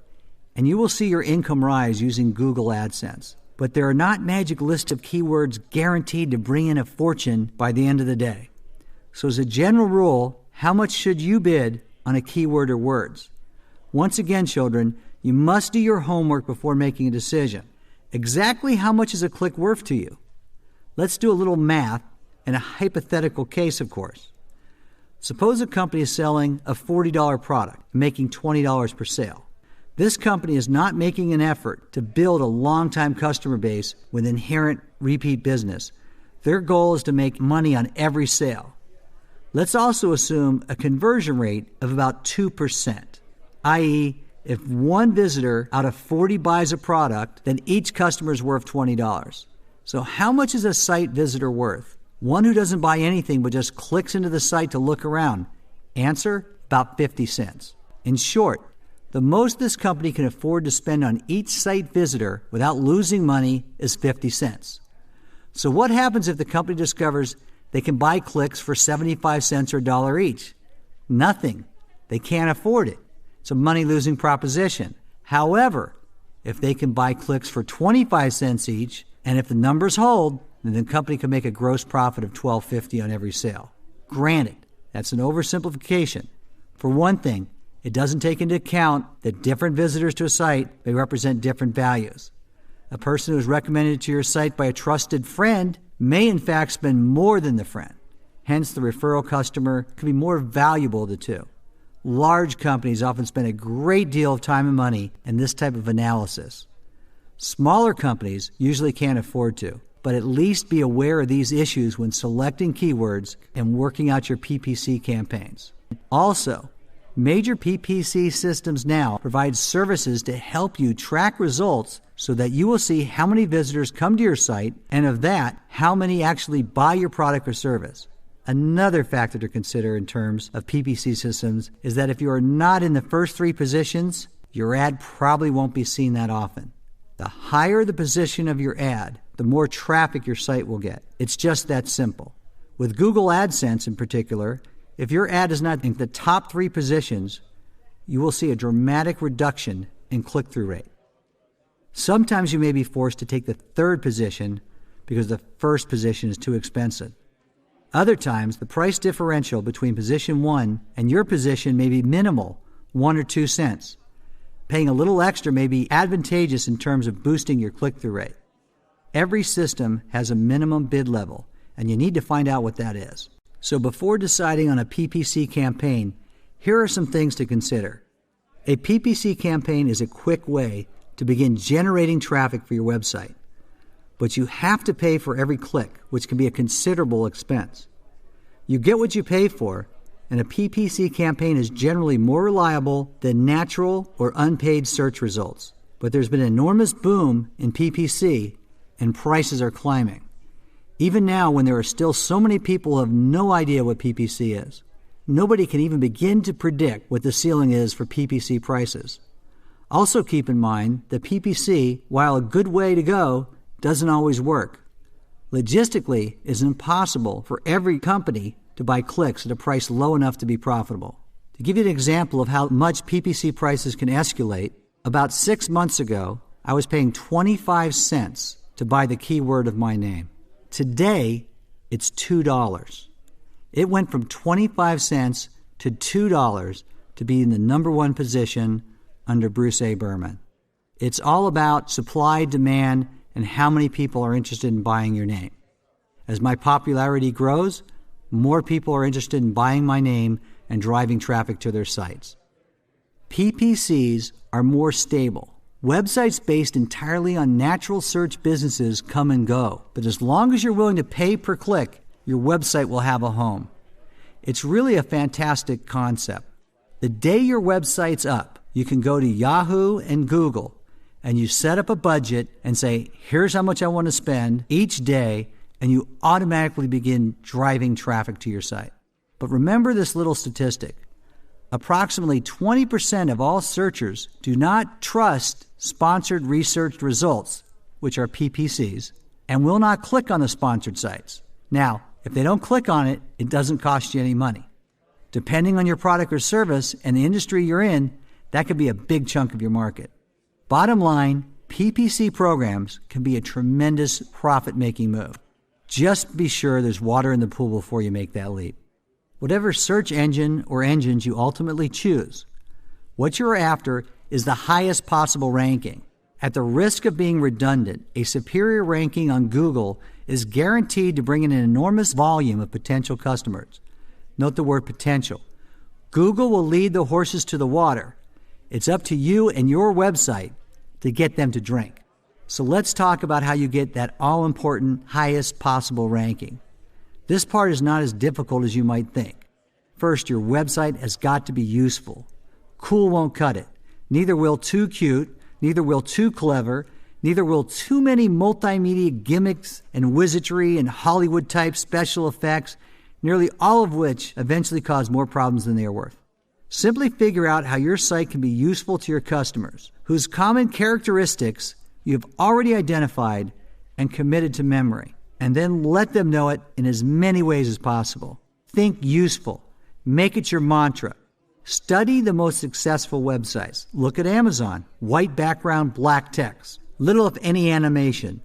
and you will see your income rise using Google AdSense. But there are not magic lists of keywords guaranteed to bring in a fortune by the end of the day. So as a general rule, how much should you bid on a keyword or words? Once again, children, you must do your homework before making a decision. Exactly how much is a click worth to you? Let's do a little math and a hypothetical case, of course. Suppose a company is selling a $40 product, making $20 per sale. This company is not making an effort to build a long-time customer base with inherent repeat business. Their goal is to make money on every sale. Let's also assume a conversion rate of about 2%, i.e., if one visitor out of 40 buys a product, then each customer is worth $20. So how much is a site visitor worth? One who doesn't buy anything but just clicks into the site to look around. Answer, about 50 cents. In short, the most this company can afford to spend on each site visitor without losing money is 50 cents. So what happens if the company discovers they can buy clicks for 75 cents or $1 each? Nothing. They can't afford it. It's a money-losing proposition. However, if they can buy clicks for 25 cents each, and if the numbers hold, then the company can make a gross profit of $12.50 on every sale. Granted, that's an oversimplification. For one thing, it doesn't take into account that different visitors to a site may represent different values. A person who is recommended to your site by a trusted friend may in fact spend more than the friend. Hence, the referral customer can be more valuable of the two. Large companies often spend a great deal of time and money in this type of analysis. Smaller companies usually can't afford to, but at least be aware of these issues when selecting keywords and working out your PPC campaigns. Also, major PPC systems now provide services to help you track results so that you will see how many visitors come to your site, and of that, how many actually buy your product or service. Another factor to consider in terms of PPC systems is that if you are not in the first 3 positions, your ad probably won't be seen that often. The higher the position of your ad, the more traffic your site will get. It's just that simple. With Google AdSense in particular, if your ad is not in the top 3 positions, you will see a dramatic reduction in click-through rate. Sometimes you may be forced to take the 3rd position because the first position is too expensive. Other times, the price differential between position 1 and your position may be minimal, 1 or 2 cents. Paying a little extra may be advantageous in terms of boosting your click-through rate. Every system has a minimum bid level, and you need to find out what that is. So before deciding on a PPC campaign, here are some things to consider. A PPC campaign is a quick way to begin generating traffic for your website. But you have to pay for every click, which can be a considerable expense. You get what you pay for, and a PPC campaign is generally more reliable than natural or unpaid search results. But there's been an enormous boom in PPC, and prices are climbing. Even now, when there are still so many people who have no idea what PPC is, nobody can even begin to predict what the ceiling is for PPC prices. Also keep in mind that PPC, while a good way to go, doesn't always work. Logistically, it's impossible for every company to buy clicks at a price low enough to be profitable. To give you an example of how much PPC prices can escalate, about 6 months ago, I was paying 25 cents to buy the keyword of my name. Today, it's $2. It went from 25 cents to $2 to be in the number 1 position under Bruce A. Berman. It's all about supply, demand, and how many people are interested in buying your name. As my popularity grows, more people are interested in buying my name and driving traffic to their sites. PPCs are more stable. Websites based entirely on natural search businesses come and go, but as long as you're willing to pay per click, your website will have a home. It's really a fantastic concept. The day your website's up, you can go to Yahoo and Google, and you set up a budget and say, here's how much I want to spend each day, and you automatically begin driving traffic to your site. But remember this little statistic. Approximately 20% of all searchers do not trust sponsored research results, which are PPCs, and will not click on the sponsored sites. Now, if they don't click on it, it doesn't cost you any money. Depending on your product or service and the industry you're in, that could be a big chunk of your market. Bottom line, PPC programs can be a tremendous profit-making move. Just be sure there's water in the pool before you make that leap. Whatever search engine or engines you ultimately choose, what you're after is the highest possible ranking. At the risk of being redundant, a superior ranking on Google is guaranteed to bring in an enormous volume of potential customers. Note the word potential. Google will lead the horses to the water. It's up to you and your website to get them to drink. So let's talk about how you get that all-important highest possible ranking. This part is not as difficult as you might think. First, your website has got to be useful. Cool won't cut it. Neither will too cute, neither will too clever, neither will too many multimedia gimmicks and wizardry and Hollywood-type special effects, nearly all of which eventually cause more problems than they are worth. Simply figure out how your site can be useful to your customers, whose common characteristics you have already identified and committed to memory, and then let them know it in as many ways as possible. Think useful. Make it your mantra. Study the most successful websites. Look at Amazon. White background, black text. Little if any animation.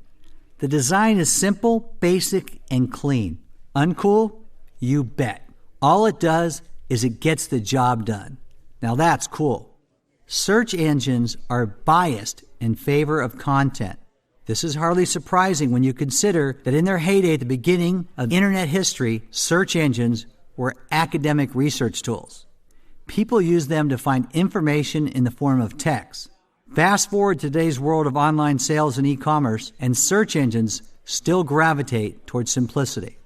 The design is simple, basic, and clean. Uncool? You bet. All it does is it gets the job done. Now that's cool. Search engines are biased in favor of content. This is hardly surprising when you consider that in their heyday at the beginning of internet history, search engines were academic research tools. People used them to find information in the form of text. Fast forward to today's world of online sales and e-commerce, and search engines still gravitate towards simplicity.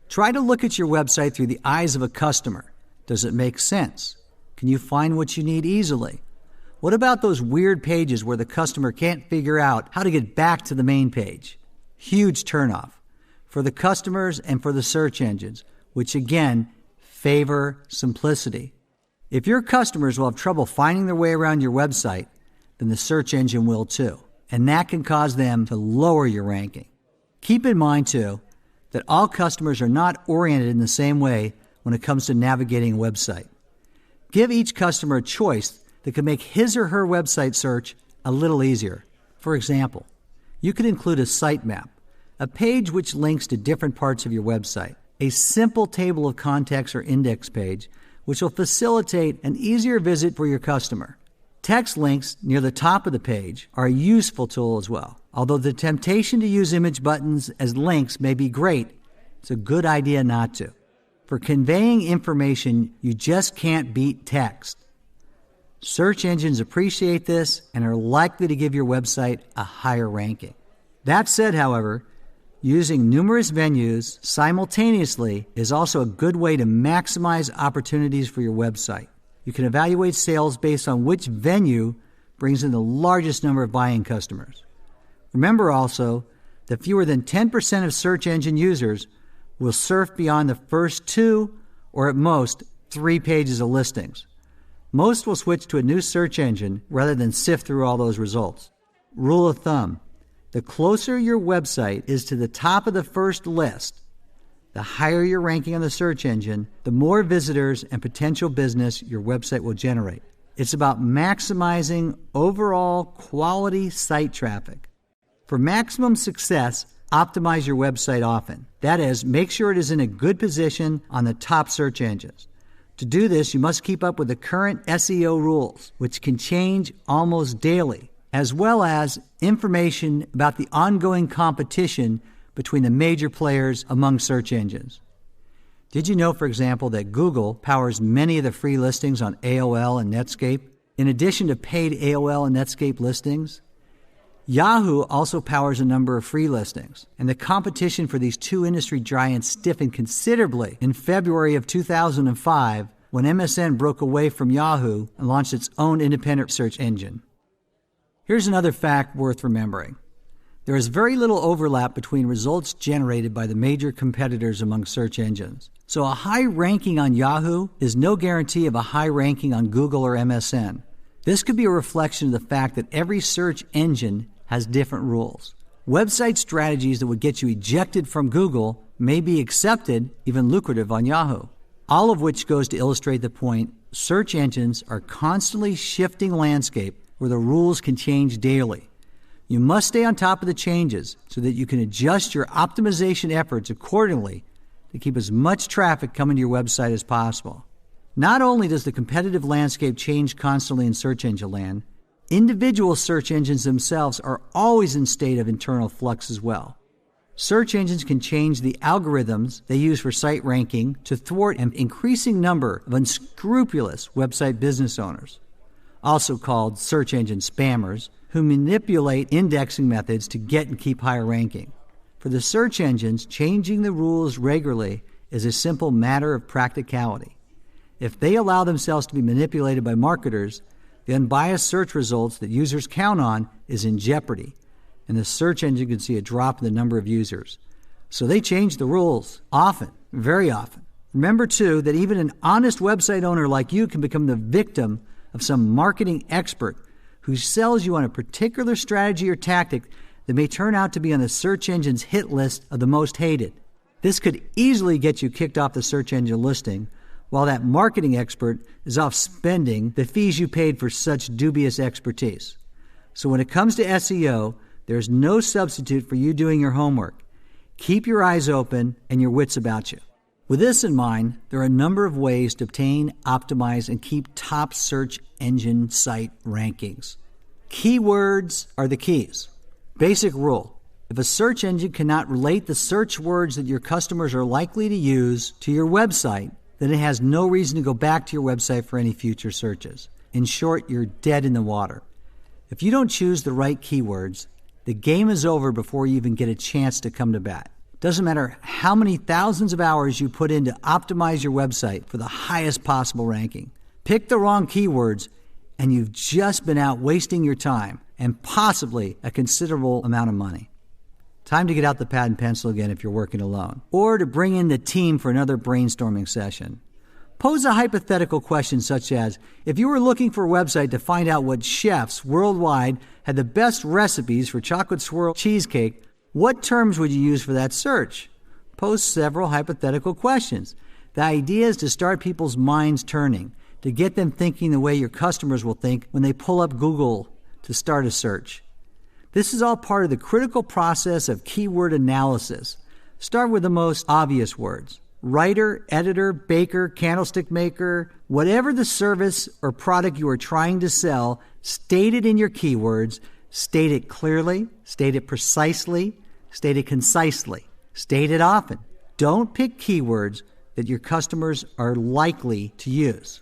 Try to look at your website through the eyes of a customer. Does it make sense? Can you find what you need easily? What about those weird pages where the customer can't figure out how to get back to the main page? Huge turnoff for the customers and for the search engines, which again favor simplicity. If your customers will have trouble finding their way around your website, then the search engine will too, and that can cause them to lower your ranking. Keep in mind too that all customers are not oriented in the same way when it comes to navigating a website. Give each customer a choice that can make his or her website search a little easier. For example, you could include a sitemap, a page which links to different parts of your website, a simple table of contents or index page which will facilitate an easier visit for your customer. Text links near the top of the page are a useful tool as well. Although the temptation to use image buttons as links may be great, it's a good idea not to. For conveying information, you just can't beat text. Search engines appreciate this and are likely to give your website a higher ranking. That said, however, using numerous venues simultaneously is also a good way to maximize opportunities for your website. You can evaluate sales based on which venue brings in the largest number of buying customers. Remember also that fewer than 10% of search engine users will surf beyond the first 2 or at most 3 pages of listings. Most will switch to a new search engine rather than sift through all those results. Rule of thumb: the closer your website is to the top of the first list, the higher your ranking on the search engine, the more visitors and potential business your website will generate. It's about maximizing overall quality site traffic. For maximum success, optimize your website often. That is, make sure it is in a good position on the top search engines. To do this, you must keep up with the current SEO rules, which can change almost daily, as well as information about the ongoing competition between the major players among search engines. Did you know, for example, that Google powers many of the free listings on AOL and Netscape, in addition to paid AOL and Netscape listings? Yahoo also powers a number of free listings, and the competition for these two industry giants stiffened considerably in February of 2005 when MSN broke away from Yahoo and launched its own independent search engine. Here's another fact worth remembering. There is very little overlap between results generated by the major competitors among search engines. So a high ranking on Yahoo is no guarantee of a high ranking on Google or MSN. This could be a reflection of the fact that every search engine has different rules. Website strategies that would get you ejected from Google may be accepted, even lucrative, on Yahoo. All of which goes to illustrate the point, search engines are constantly shifting landscape where the rules can change daily. You must stay on top of the changes so that you can adjust your optimization efforts accordingly to keep as much traffic coming to your website as possible. Not only does the competitive landscape change constantly in search engine land, individual search engines themselves are always in state of internal flux as well. Search engines can change the algorithms they use for site ranking to thwart an increasing number of unscrupulous website business owners, also called search engine spammers, who manipulate indexing methods to get and keep higher ranking. For the search engines, changing the rules regularly is a simple matter of practicality. If they allow themselves to be manipulated by marketers, the unbiased search results that users count on is in jeopardy, and the search engine can see a drop in the number of users. So they change the rules often, very often. Remember, too, that even an honest website owner like you can become the victim of some marketing expert who sells you on a particular strategy or tactic that may turn out to be on the search engine's hit list of the most hated. This could easily get you kicked off the search engine listing, while that marketing expert is off spending the fees you paid for such dubious expertise. So when it comes to SEO, there's no substitute for you doing your homework. Keep your eyes open and your wits about you. With this in mind, there are a number of ways to obtain, optimize, and keep top search engine site rankings. Keywords are the keys. Basic rule: if a search engine cannot relate the search words that your customers are likely to use to your website, then it has no reason to go back to your website for any future searches. In short, you're dead in the water. If you don't choose the right keywords, the game is over before you even get a chance to come to bat. Doesn't matter how many thousands of hours you put in to optimize your website for the highest possible ranking. Pick the wrong keywords, and you've just been out wasting your time and possibly a considerable amount of money. Time to get out the pad and pencil again if you're working alone, or to bring in the team for another brainstorming session. Pose a hypothetical question such as, if you were looking for a website to find out what chefs worldwide had the best recipes for chocolate swirl cheesecake, what terms would you use for that search? Pose several hypothetical questions. The idea is to start people's minds turning, to get them thinking the way your customers will think when they pull up Google to start a search. This is all part of the critical process of keyword analysis. Start with the most obvious words. Writer, editor, baker, candlestick maker, whatever the service or product you are trying to sell, state it in your keywords. State it clearly, state it precisely, state it concisely, state it often. Don't pick keywords that your customers are likely to use.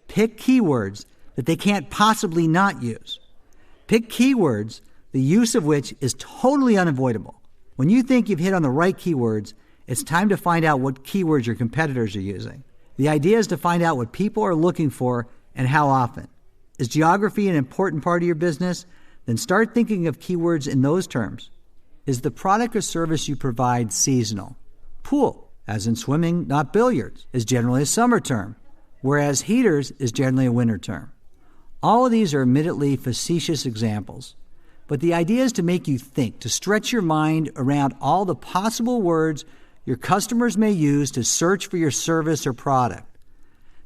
Pick keywords that they can't possibly not use. Pick keywords the use of which is totally unavoidable. When you think you've hit on the right keywords, it's time to find out what keywords your competitors are using. The idea is to find out what people are looking for and how often. Is geography an important part of your business? Then start thinking of keywords in those terms. Is the product or service you provide seasonal? Pool, as in swimming, not billiards, is generally a summer term, whereas heaters is generally a winter term. All of these are admittedly facetious examples, but the idea is to make you think, to stretch your mind around all the possible words your customers may use to search for your service or product.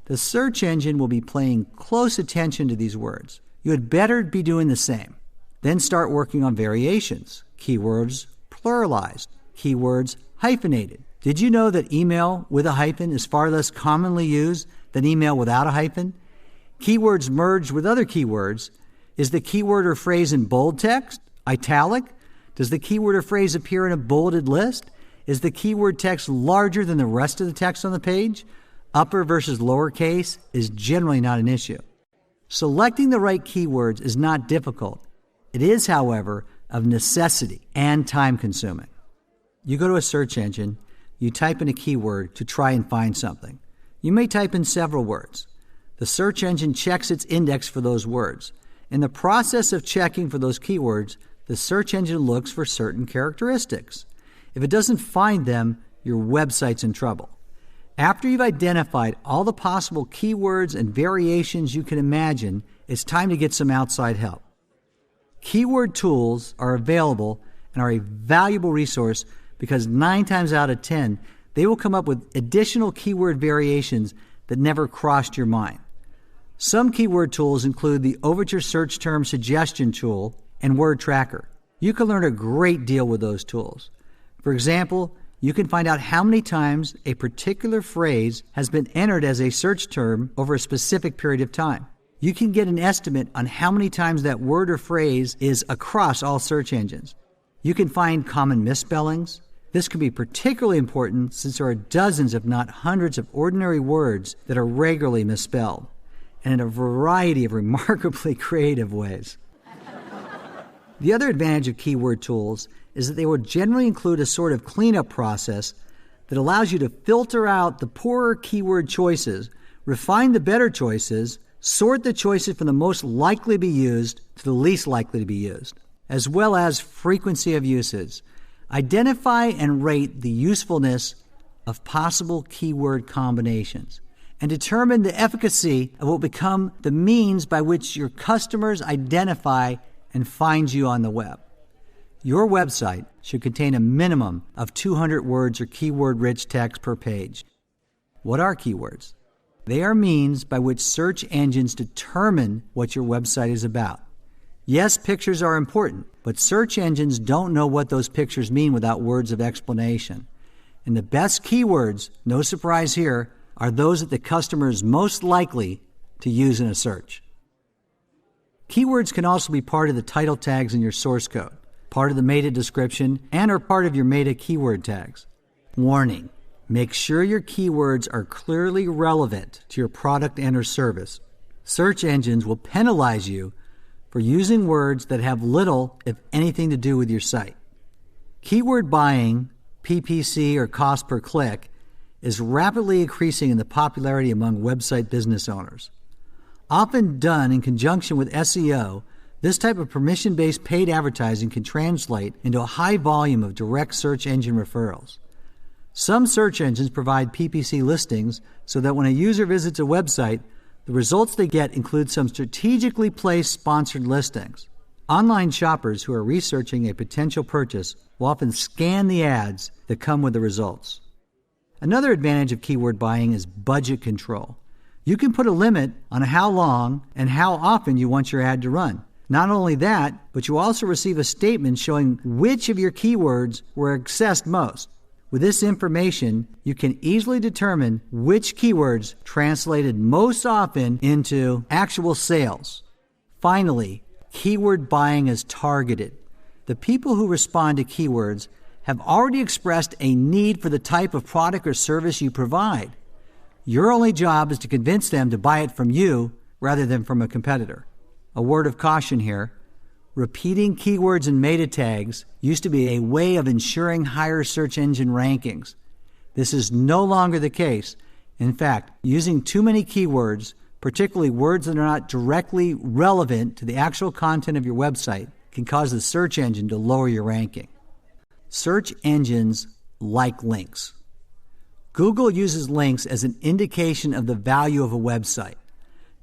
The search engine will be paying close attention to these words. You had better be doing the same. Then start working on variations. Keywords pluralized. Keywords hyphenated. Did you know that email with a hyphen is far less commonly used than email without a hyphen? Keywords merged with other keywords. Is the keyword or phrase in bold text? Italic? Does the keyword or phrase appear in a bulleted list? Is the keyword text larger than the rest of the text on the page? Upper versus lowercase is generally not an issue. Selecting the right keywords is not difficult. It is, however, of necessity and time-consuming. You go to a search engine, you type in a keyword to try and find something. You may type in several words. The search engine checks its index for those words. In the process of checking for those keywords, the search engine looks for certain characteristics. If it doesn't find them, your website's in trouble. After you've identified all the possible keywords and variations you can imagine, it's time to get some outside help. Keyword tools are available and are a valuable resource because 9 times out of 10, they will come up with additional keyword variations that never crossed your mind. Some keyword tools include the Overture Search Term Suggestion Tool and Word Tracker. You can learn a great deal with those tools. For example, you can find out how many times a particular phrase has been entered as a search term over a specific period of time. You can get an estimate on how many times that word or phrase is across all search engines. You can find common misspellings. This can be particularly important since there are dozens, if not hundreds, of ordinary words that are regularly misspelled, and in a variety of remarkably creative ways. The other advantage of keyword tools is that they will generally include a sort of cleanup process that allows you to filter out the poorer keyword choices, refine the better choices, sort the choices from the most likely to be used to the least likely to be used, as well as frequency of uses. Identify and rate the usefulness of possible keyword combinations and determine the efficacy of what will become the means by which your customers identify and find you on the web. Your website should contain a minimum of 200 words or keyword-rich text per page. What are keywords? They are means by which search engines determine what your website is about. Yes, pictures are important, but search engines don't know what those pictures mean without words of explanation. And the best keywords, no surprise here, are those that the customer is most likely to use in a search. Keywords can also be part of the title tags in your source code, part of the meta description, and are part of your meta keyword tags. Warning: make sure your keywords are clearly relevant to your product and or service. Search engines will penalize you for using words that have little, if anything, to do with your site. Keyword buying, PPC or cost per click, is rapidly increasing in the popularity among website business owners. Often done in conjunction with SEO, this type of permission-based paid advertising can translate into a high volume of direct search engine referrals. Some search engines provide PPC listings so that when a user visits a website, the results they get include some strategically placed sponsored listings. Online shoppers who are researching a potential purchase will often scan the ads that come with the results. Another advantage of keyword buying is budget control. You can put a limit on how long and how often you want your ad to run. Not only that, but you also receive a statement showing which of your keywords were accessed most. With this information, you can easily determine which keywords translated most often into actual sales. Finally, keyword buying is targeted. The people who respond to keywords have already expressed a need for the type of product or service you provide. Your only job is to convince them to buy it from you rather than from a competitor. A word of caution here: repeating keywords and meta tags used to be a way of ensuring higher search engine rankings. This is no longer the case. In fact, using too many keywords, particularly words that are not directly relevant to the actual content of your website, can cause the search engine to lower your ranking. Search engines like links. Google uses links as an indication of the value of a website.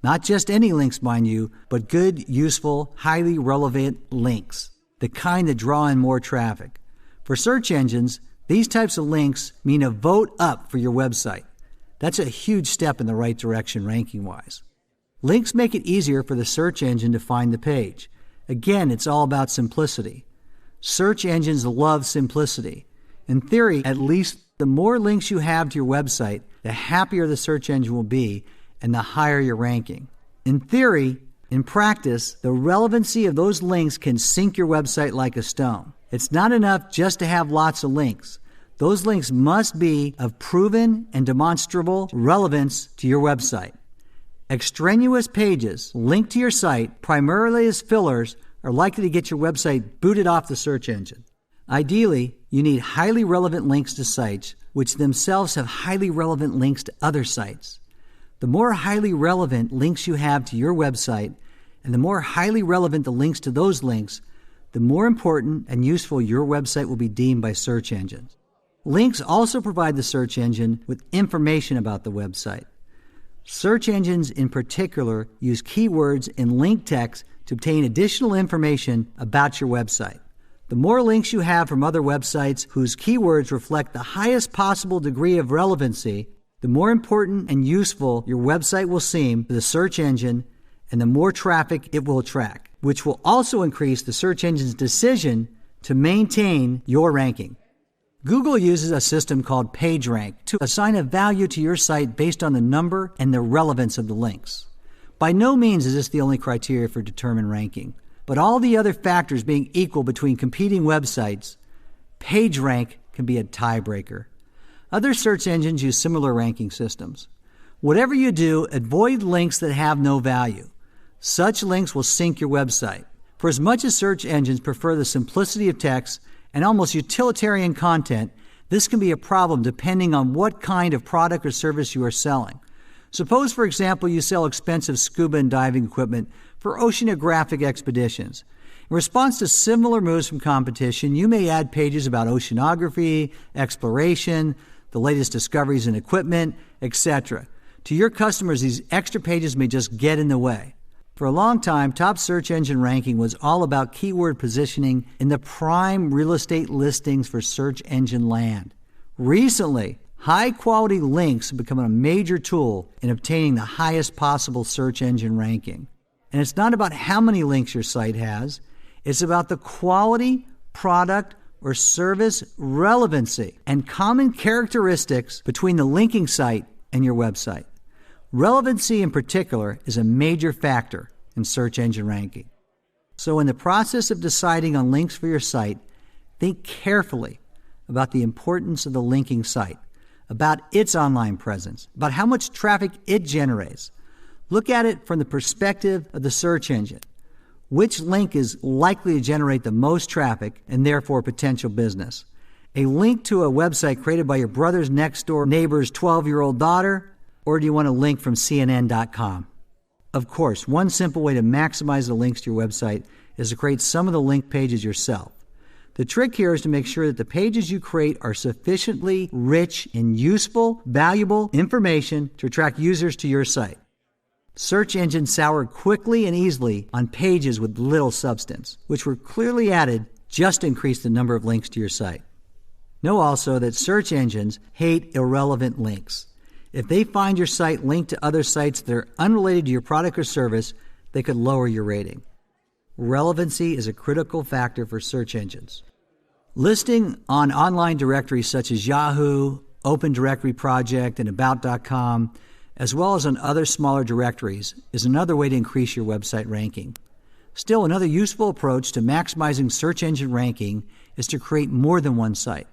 Not just any links, mind you, but good, useful, highly relevant links, the kind that draw in more traffic. For search engines, these types of links mean a vote up for your website. That's a huge step in the right direction ranking-wise. Links make it easier for the search engine to find the page. Again, it's all about simplicity. Search engines love simplicity. In theory, at least, the more links you have to your website, the happier the search engine will be and the higher your ranking. In theory, in practice, the relevancy of those links can sink your website like a stone. It's not enough just to have lots of links. Those links must be of proven and demonstrable relevance to your website. Extraneous pages linked to your site primarily as fillers are likely to get your website booted off the search engine. Ideally, you need highly relevant links to sites which themselves have highly relevant links to other sites. The more highly relevant links you have to your website, and the more highly relevant the links to those links, the more important and useful your website will be deemed by search engines. Links also provide the search engine with information about the website. Search engines in particular use keywords and link text to obtain additional information about your website. The more links you have from other websites whose keywords reflect the highest possible degree of relevancy, the more important and useful your website will seem to the search engine, and the more traffic it will attract, which will also increase the search engine's decision to maintain your ranking. Google uses a system called PageRank to assign a value to your site based on the number and the relevance of the links. By no means is this the only criteria for determining ranking, but all the other factors being equal between competing websites, PageRank can be a tiebreaker. Other search engines use similar ranking systems. Whatever you do, avoid links that have no value. Such links will sink your website. For as much as search engines prefer the simplicity of text and almost utilitarian content, this can be a problem depending on what kind of product or service you are selling. Suppose, for example, you sell expensive scuba and diving equipment for oceanographic expeditions. In response to similar moves from competition, you may add pages about oceanography, exploration, the latest discoveries in equipment, etc. To your customers, these extra pages may just get in the way. For a long time, top search engine ranking was all about keyword positioning in the prime real estate listings for search engine land. Recently, high-quality links have become a major tool in obtaining the highest possible search engine ranking. And it's not about how many links your site has, it's about the quality, product, or service relevancy and common characteristics between the linking site and your website. Relevancy in particular is a major factor in search engine ranking. So in the process of deciding on links for your site, think carefully about the importance of the linking site, about its online presence, about how much traffic it generates. Look at it from the perspective of the search engine. Which link is likely to generate the most traffic and therefore potential business? A link to a website created by your brother's next door neighbor's 12-year-old daughter? Or do you want a link from CNN.com? Of course, one simple way to maximize the links to your website is to create some of the link pages yourself. The trick here is to make sure that the pages you create are sufficiently rich in useful, valuable information to attract users to your site. Search engines sour quickly and easily on pages with little substance, which were clearly added just to increase the number of links to your site. Know also that search engines hate irrelevant links. If they find your site linked to other sites that are unrelated to your product or service, they could lower your rating. Relevancy is a critical factor for search engines. Listing on online directories such as Yahoo, Open Directory Project, and About.com, as well as on other smaller directories, is another way to increase your website ranking. Still, another useful approach to maximizing search engine ranking is to create more than one site.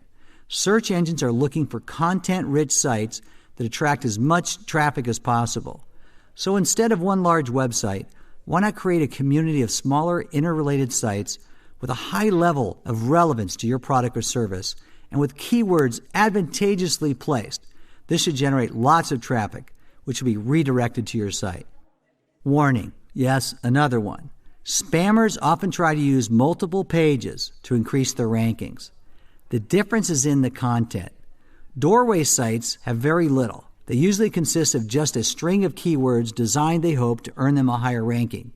Search engines are looking for content-rich sites that attract as much traffic as possible. So instead of one large website, why not create a community of smaller interrelated sites with a high level of relevance to your product or service and with keywords advantageously placed? This should generate lots of traffic, which will be redirected to your site. Warning, yes, another one. Spammers often try to use multiple pages to increase their rankings. The difference is in the content. Doorway sites have very little. They usually consist of just a string of keywords designed, they hope, to earn them a higher ranking.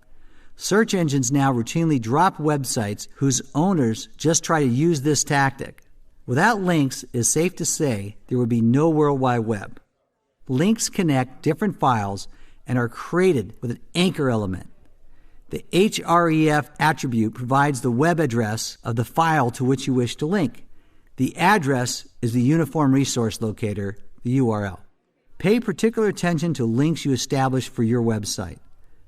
Search engines now routinely drop websites whose owners just try to use this tactic. Without links, it's safe to say there would be no World Wide Web. Links connect different files and are created with an anchor element. The href attribute provides the web address of the file to which you wish to link. The address is the Uniform Resource Locator, the URL. Pay particular attention to links you establish for your website.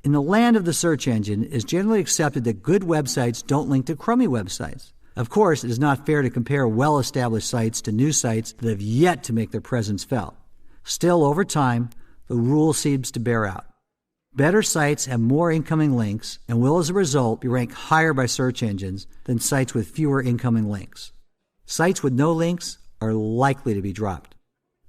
In the land of the search engine, it's generally accepted that good websites don't link to crummy websites. Of course, it is not fair to compare well-established sites to new sites that have yet to make their presence felt. Still, over time, the rule seems to bear out. Better sites have more incoming links and will, as a result, be ranked higher by search engines than sites with fewer incoming links. Sites with no links are likely to be dropped.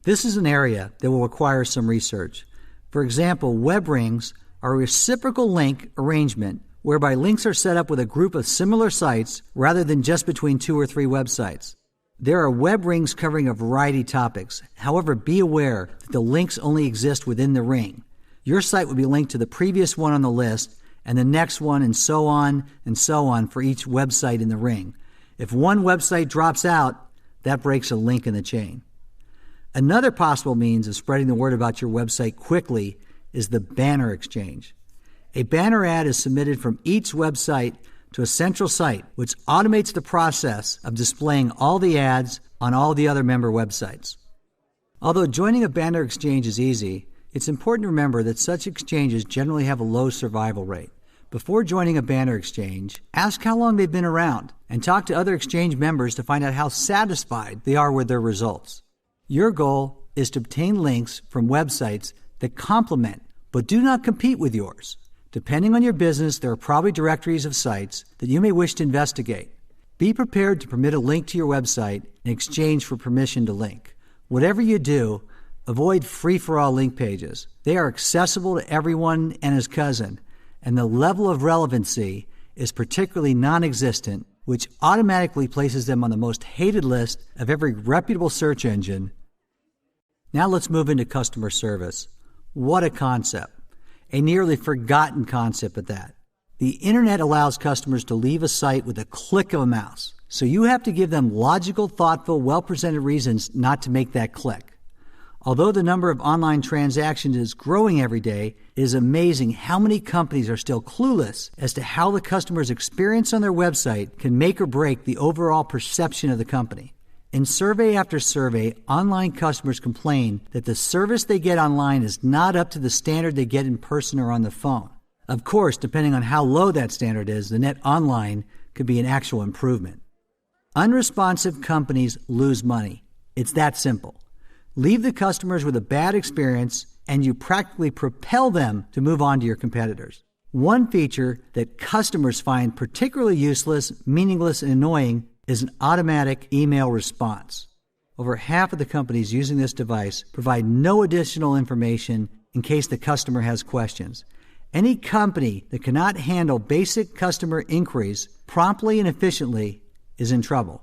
This is an area that will require some research. For example, web rings are a reciprocal link arrangement whereby links are set up with a group of similar sites rather than just between 2 or 3 websites. There are web rings covering a variety of topics. However, be aware that the links only exist within the ring. Your site will be linked to the previous one on the list and the next one and so on for each website in the ring. If one website drops out, that breaks a link in the chain. Another possible means of spreading the word about your website quickly is the banner exchange. A banner ad is submitted from each website to a central site, which automates the process of displaying all the ads on all the other member websites. Although joining a banner exchange is easy, it's important to remember that such exchanges generally have a low survival rate. Before joining a banner exchange, ask how long they've been around and talk to other exchange members to find out how satisfied they are with their results. Your goal is to obtain links from websites that complement but do not compete with yours. Depending on your business, there are probably directories of sites that you may wish to investigate. Be prepared to permit a link to your website in exchange for permission to link. Whatever you do, avoid free-for-all link pages. They are accessible to everyone and his cousin, and the level of relevancy is particularly non-existent, which automatically places them on the most hated list of every reputable search engine. Now let's move into customer service. What a concept. A nearly forgotten concept at that. The internet allows customers to leave a site with a click of a mouse, so you have to give them logical, thoughtful, well-presented reasons not to make that click. Although the number of online transactions is growing every day, it is amazing how many companies are still clueless as to how the customer's experience on their website can make or break the overall perception of the company. In survey after survey, online customers complain that the service they get online is not up to the standard they get in person or on the phone. Of course, depending on how low that standard is, the net online could be an actual improvement. Unresponsive companies lose money. It's that simple. Leave the customers with a bad experience, and you practically propel them to move on to your competitors. One feature that customers find particularly useless, meaningless, and annoying is an automatic email response. Over half of the companies using this device provide no additional information in case the customer has questions. Any company that cannot handle basic customer inquiries promptly and efficiently is in trouble.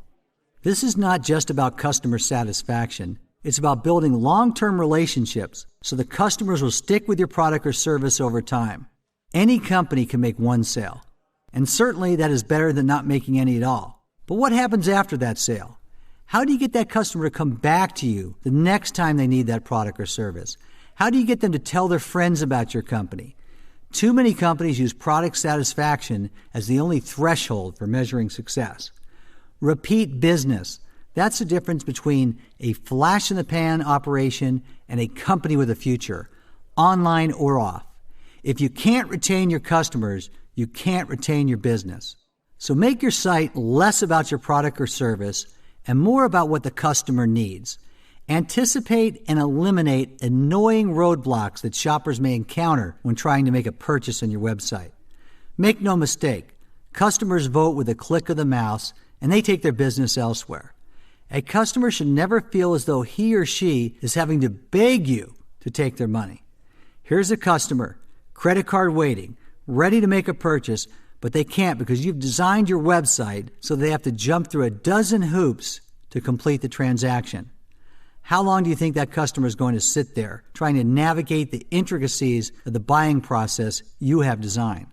This is not just about customer satisfaction. It's about building long-term relationships so the customers will stick with your product or service over time. Any company can make one sale, and certainly that is better than not making any at all. But what happens after that sale? How do you get that customer to come back to you the next time they need that product or service? How do you get them to tell their friends about your company? Too many companies use product satisfaction as the only threshold for measuring success. Repeat business. That's the difference between a flash-in-the-pan operation and a company with a future, online or off. If you can't retain your customers, you can't retain your business. So make your site less about your product or service and more about what the customer needs. Anticipate and eliminate annoying roadblocks that shoppers may encounter when trying to make a purchase on your website. Make no mistake, customers vote with a click of the mouse and they take their business elsewhere. A customer should never feel as though he or she is having to beg you to take their money. Here's a customer, credit card waiting, ready to make a purchase, but they can't because you've designed your website so they have to jump through a dozen hoops to complete the transaction. How long do you think that customer is going to sit there trying to navigate the intricacies of the buying process you have designed?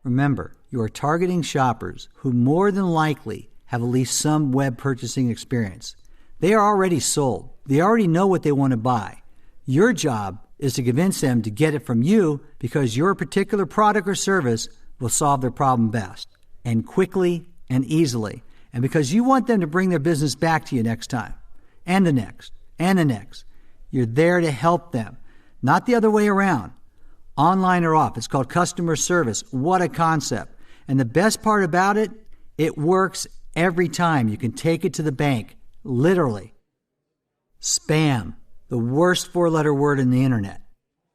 Remember, you are targeting shoppers who more than likely have at least some web purchasing experience. They are already sold. They already know what they want to buy. Your job is to convince them to get it from you because your particular product or service will solve their problem best and quickly and easily, and because you want them to bring their business back to you next time and the next and the next. You're there to help them, not the other way around. Online or off. It's called customer service. What a concept. And the best part about it, it works every time. You can take it to the bank, literally. Spam, the worst four-letter word in the internet.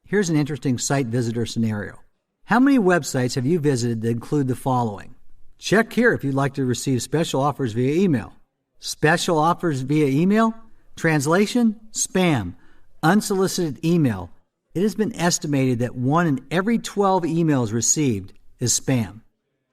Here's an interesting site visitor scenario. How many websites have you visited that include the following? Check here if you'd like to receive special offers via email. Special offers via email? Translation? Spam. Unsolicited email. It has been estimated that 1 in every 12 emails received is spam.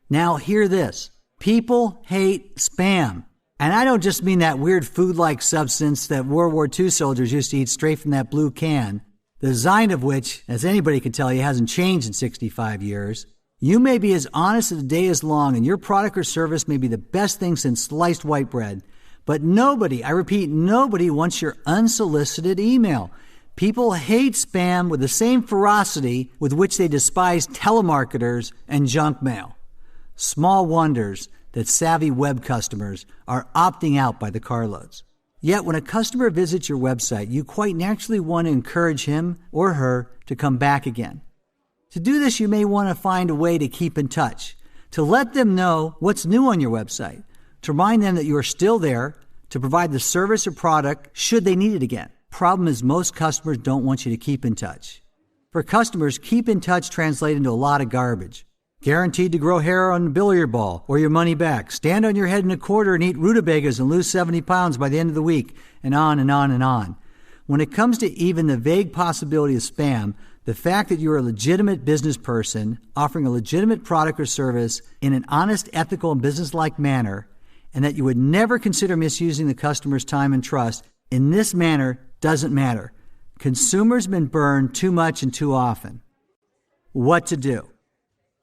Now hear this. People hate spam. And I don't just mean that weird food-like substance that World War II soldiers used to eat straight from that blue can, the design of which, as anybody can tell you, hasn't changed in 65 years. You may be as honest as the day is long, and your product or service may be the best thing since sliced white bread. But nobody, I repeat, nobody wants your unsolicited email. People hate spam with the same ferocity with which they despise telemarketers and junk mail. Small wonders that savvy web customers are opting out by the carloads. Yet when a customer visits your website, you quite naturally want to encourage him or her to come back again. To do this, you may want to find a way to keep in touch, to let them know what's new on your website, to remind them that you are still there, to provide the service or product should they need it again. Problem is most customers don't want you to keep in touch. For customers, keep in touch translates into a lot of garbage. Guaranteed to grow hair on a billiard ball or your money back. Stand on your head in a quarter and eat rutabagas and lose 70 pounds by the end of the week, and on and on and on. When it comes to even the vague possibility of spam, the fact that you're a legitimate business person offering a legitimate product or service in an honest, ethical, and businesslike manner, and that you would never consider misusing the customer's time and trust in this manner doesn't matter. Consumers have been burned too much and too often. What to do?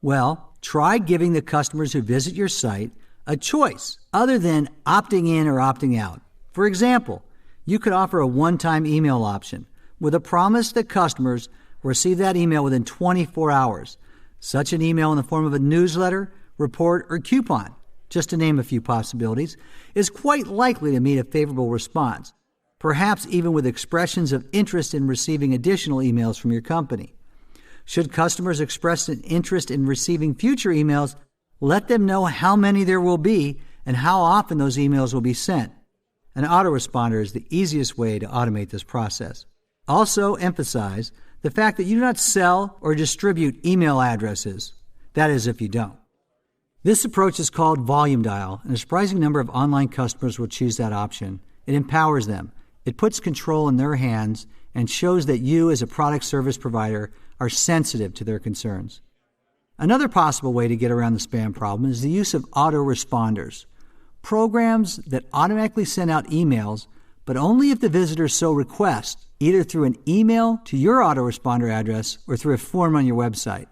Well, try giving the customers who visit your site a choice other than opting in or opting out. For example, you could offer a one-time email option with a promise that customers will receive that email within 24 hours. Such an email in the form of a newsletter, report, or coupon, just to name a few possibilities, is quite likely to meet a favorable response, perhaps even with expressions of interest in receiving additional emails from your company. Should customers express an interest in receiving future emails, let them know how many there will be and how often those emails will be sent. An autoresponder is the easiest way to automate this process. Also emphasize the fact that you do not sell or distribute email addresses. That is, if you don't. This approach is called volume dial, and a surprising number of online customers will choose that option. It empowers them. It puts control in their hands and shows that you, as a product service provider, are sensitive to their concerns. Another possible way to get around the spam problem is the use of autoresponders, programs that automatically send out emails, but only if the visitor so requests, either through an email to your autoresponder address or through a form on your website.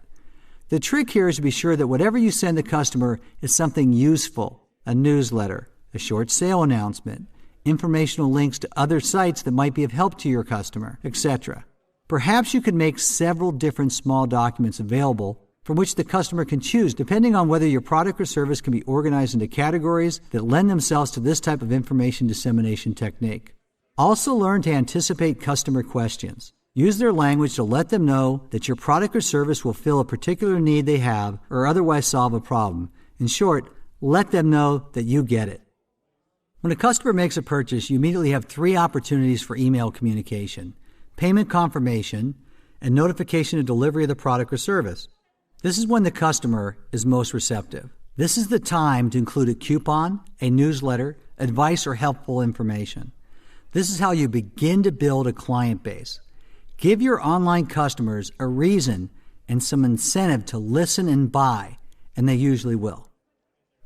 The trick here is to be sure that whatever you send the customer is something useful, a newsletter, a short sale announcement, informational links to other sites that might be of help to your customer, etc. Perhaps you could make several different small documents available from which the customer can choose, depending on whether your product or service can be organized into categories that lend themselves to this type of information dissemination technique. Also learn to anticipate customer questions. Use their language to let them know that your product or service will fill a particular need they have or otherwise solve a problem. In short, let them know that you get it. When a customer makes a purchase, you immediately have 3 opportunities for email communication: payment confirmation, and notification of delivery of the product or service. This is when the customer is most receptive. This is the time to include a coupon, a newsletter, advice, or helpful information. This is how you begin to build a client base. Give your online customers a reason and some incentive to listen and buy, and they usually will.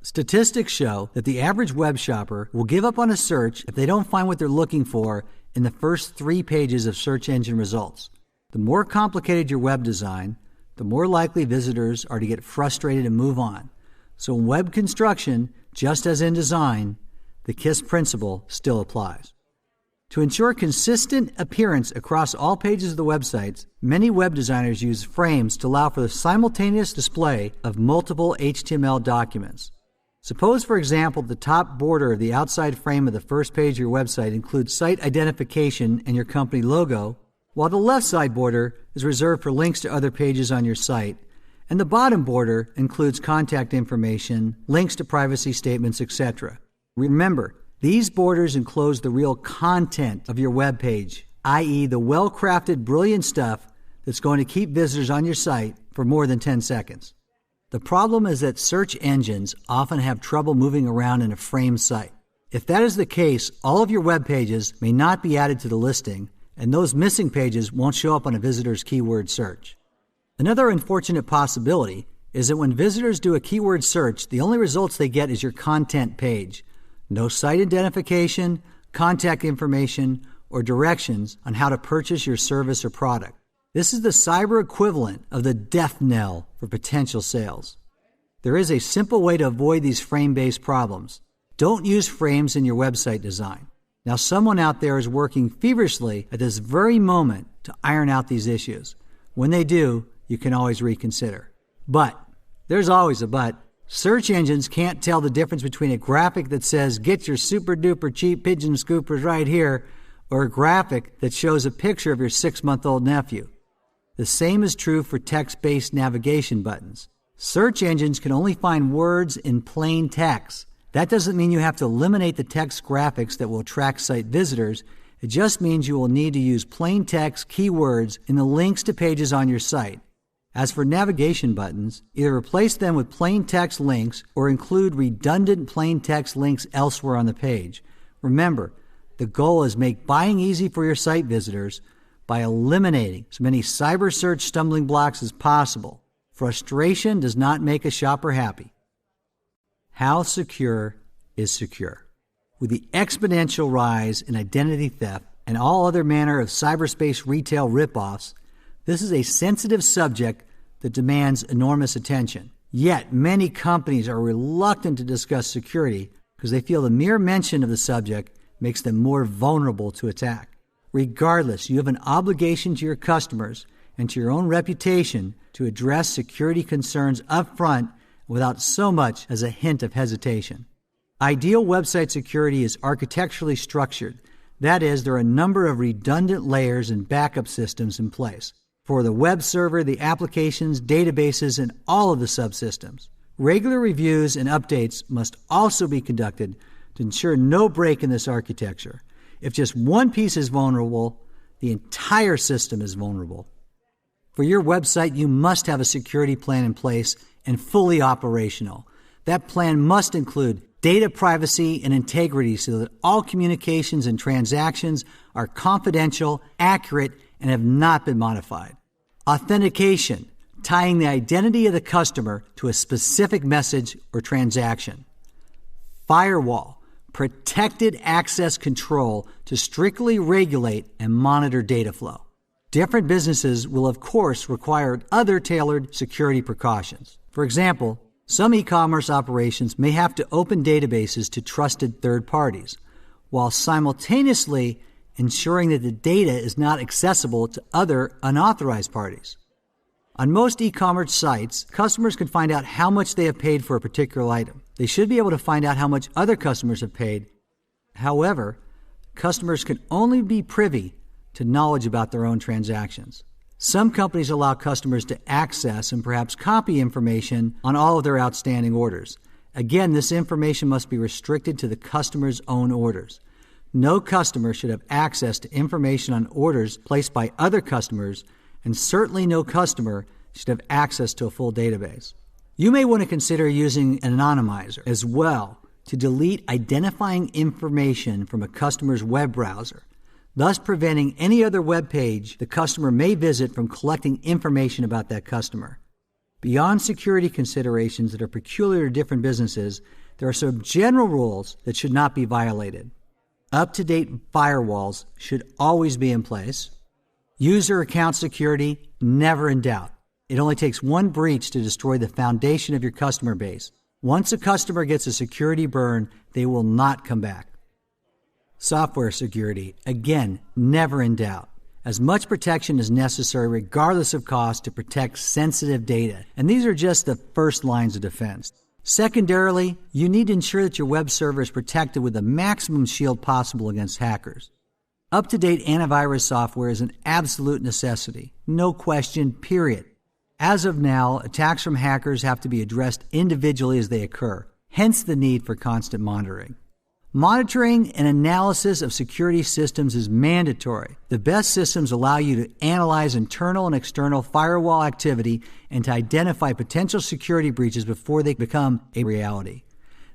Statistics show that the average web shopper will give up on a search if they don't find what they're looking for in the first 3 pages of search engine results. The more complicated your web design, the more likely visitors are to get frustrated and move on. So in web construction, just as in design, the KISS principle still applies. To ensure consistent appearance across all pages of the websites, many web designers use frames to allow for the simultaneous display of multiple HTML documents. Suppose, for example, the top border of the outside frame of the first page of your website includes site identification and your company logo, while the left side border is reserved for links to other pages on your site, And the bottom border includes contact information, links to privacy statements, etc. Remember, these borders enclose the real content of your web page, i.e. the well-crafted, brilliant stuff that's going to keep visitors on your site for more than 10 seconds. The problem is that search engines often have trouble moving around in a framed site. If that is the case, all of your web pages may not be added to the listing, and those missing pages won't show up on a visitor's keyword search. Another unfortunate possibility is that when visitors do a keyword search, the only results they get is your content page. No site identification, contact information, or directions on how to purchase your service or product. This is the cyber equivalent of the death knell for potential sales. There is a simple way to avoid these frame-based problems. Don't use frames in your website design. Now, someone out there is working feverishly at this very moment to iron out these issues. When they do, you can always reconsider. But, there's always a but, search engines can't tell the difference between a graphic that says, "Get your super duper cheap pigeon scoopers right here," or a graphic that shows a picture of your 6-month-old nephew. The same is true for text-based navigation buttons. Search engines can only find words in plain text. That doesn't mean you have to eliminate the text graphics that will attract site visitors. It just means you will need to use plain text keywords in the links to pages on your site. As for navigation buttons, either replace them with plain text links or include redundant plain text links elsewhere on the page. Remember, the goal is make buying easy for your site visitors by eliminating as many cyber search stumbling blocks as possible. Frustration does not make a shopper happy. How secure is secure? With the exponential rise in identity theft and all other manner of cyberspace retail ripoffs, this is a sensitive subject that demands enormous attention. Yet, many companies are reluctant to discuss security because they feel the mere mention of the subject makes them more vulnerable to attack. Regardless, you have an obligation to your customers and to your own reputation to address security concerns up front without so much as a hint of hesitation. Ideal website security is architecturally structured. That is, there are a number of redundant layers and backup systems in place for the web server, the applications, databases, and all of the subsystems. Regular reviews and updates must also be conducted to ensure no break in this architecture. If just one piece is vulnerable, the entire system is vulnerable. For your website, you must have a security plan in place and fully operational. That plan must include data privacy and integrity so that all communications and transactions are confidential, accurate, and have not been modified. Authentication, tying the identity of the customer to a specific message or transaction. Firewall, protected access control to strictly regulate and monitor data flow. Different businesses will, of course, require other tailored security precautions. For example, some e-commerce operations may have to open databases to trusted third parties, while simultaneously ensuring that the data is not accessible to other unauthorized parties. On most e-commerce sites, customers can find out how much they have paid for a particular item. They should be able to find out how much other customers have paid. However, customers can only be privy to knowledge about their own transactions. Some companies allow customers to access and perhaps copy information on all of their outstanding orders. Again, this information must be restricted to the customer's own orders. No customer should have access to information on orders placed by other customers, and certainly no customer should have access to a full database. You may want to consider using an anonymizer as well to delete identifying information from a customer's web browser, thus preventing any other web page the customer may visit from collecting information about that customer. Beyond security considerations that are peculiar to different businesses, there are some general rules that should not be violated. Up-to-date firewalls should always be in place. User account security, never in doubt. It only takes one breach to destroy the foundation of your customer base. Once a customer gets a security burn, they will not come back. Software security, again, never in doubt. As much protection is necessary regardless of cost to protect sensitive data. And these are just the first lines of defense. Secondarily, you need to ensure that your web server is protected with the maximum shield possible against hackers. Up-to-date antivirus software is an absolute necessity. No question, period. As of now, attacks from hackers have to be addressed individually as they occur, hence the need for constant monitoring. Monitoring and analysis of security systems is mandatory. The best systems allow you to analyze internal and external firewall activity and to identify potential security breaches before they become a reality.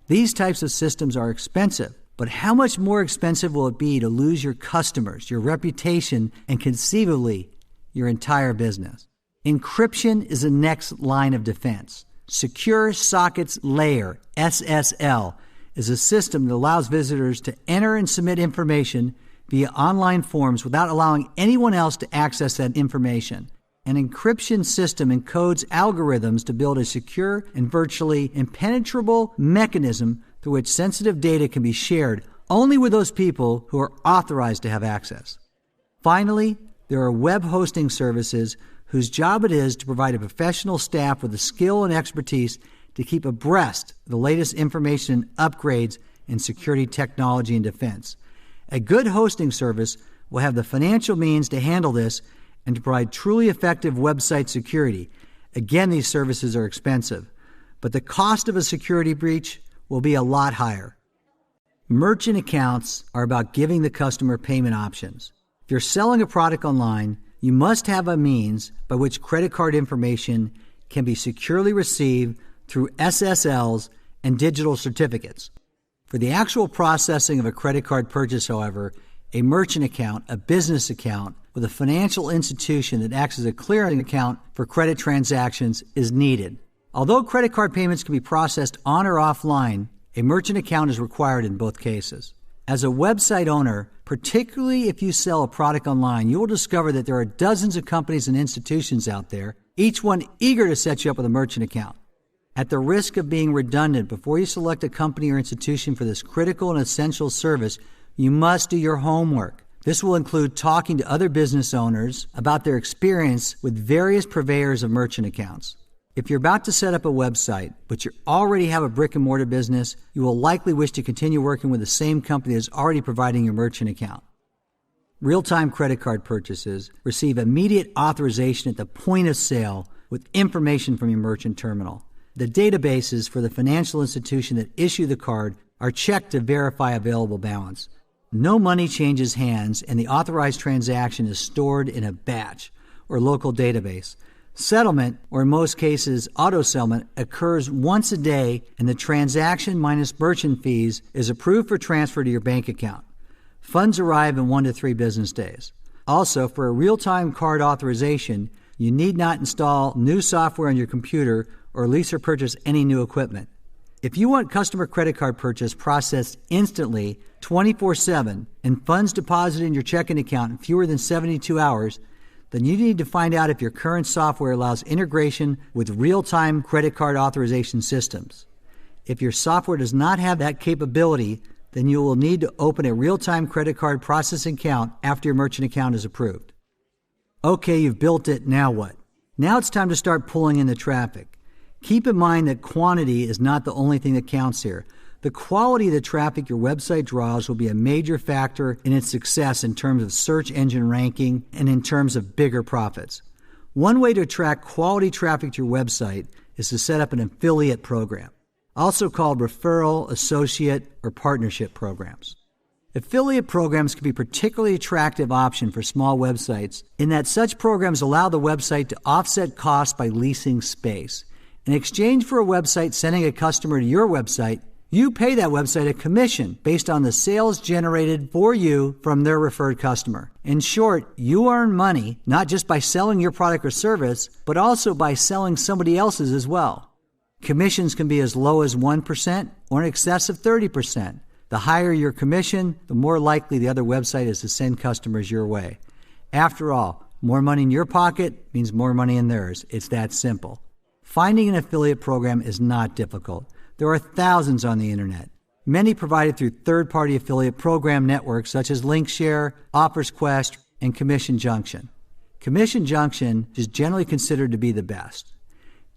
These types of systems are expensive, but how much more expensive will it be to lose your customers, your reputation, and conceivably your entire business? Encryption is the next line of defense. Secure Sockets Layer, SSL, is a system that allows visitors to enter and submit information via online forms without allowing anyone else to access that information. An encryption system encodes algorithms to build a secure and virtually impenetrable mechanism through which sensitive data can be shared only with those people who are authorized to have access. Finally, there are web hosting services whose job it is to provide a professional staff with the skill and expertise to keep abreast of the latest information and upgrades in security technology and defense. A good hosting service will have the financial means to handle this and to provide truly effective website security. Again, these services are expensive, but the cost of a security breach will be a lot higher. Merchant accounts are about giving the customer payment options. If you're selling a product online, you must have a means by which credit card information can be securely received through SSLs and digital certificates. For the actual processing of a credit card purchase, however, a merchant account, a business account with a financial institution that acts as a clearing account for credit transactions is needed. Although credit card payments can be processed on or offline, a merchant account is required in both cases. As a website owner, particularly if you sell a product online, you will discover that there are dozens of companies and institutions out there, each one eager to set you up with a merchant account. At the risk of being redundant, before you select a company or institution for this critical and essential service, you must do your homework. This will include talking to other business owners about their experience with various purveyors of merchant accounts. If you're about to set up a website, but you already have a brick-and-mortar business, you will likely wish to continue working with the same company that's already providing your merchant account. Real-time credit card purchases receive immediate authorization at the point of sale with information from your merchant terminal. The databases for the financial institution that issue the card are checked to verify available balance. No money changes hands, and the authorized transaction is stored in a batch or local database. Settlement, or in most cases auto-settlement, occurs once a day, and the transaction minus merchant fees is approved for transfer to your bank account. Funds arrive in 1 to 3 business days. Also, for a real-time card authorization, you need not install new software on your computer or lease or purchase any new equipment. If you want customer credit card purchase processed instantly, 24/7, and funds deposited in your checking account in fewer than 72 hours, then you need to find out if your current software allows integration with real-time credit card authorization systems. If your software does not have that capability, then you will need to open a real-time credit card processing account after your merchant account is approved. Okay, you've built it, now what? Now it's time to start pulling in the traffic. Keep in mind that quantity is not the only thing that counts here. The quality of the traffic your website draws will be a major factor in its success in terms of search engine ranking and in terms of bigger profits. One way to attract quality traffic to your website is to set up an affiliate program, also called referral, associate, or partnership programs. Affiliate programs can be a particularly attractive option for small websites in that such programs allow the website to offset costs by leasing space. In exchange for a website sending a customer to your website, you pay that website a commission based on the sales generated for you from their referred customer. In short, you earn money not just by selling your product or service, but also by selling somebody else's as well. Commissions can be as low as 1% or in excess of 30%. The higher your commission, the more likely the other website is to send customers your way. After all, more money in your pocket means more money in theirs. It's that simple. Finding an affiliate program is not difficult. There are thousands on the internet, many provided through third-party affiliate program networks such as Linkshare, OffersQuest, and Commission Junction. Commission Junction is generally considered to be the best.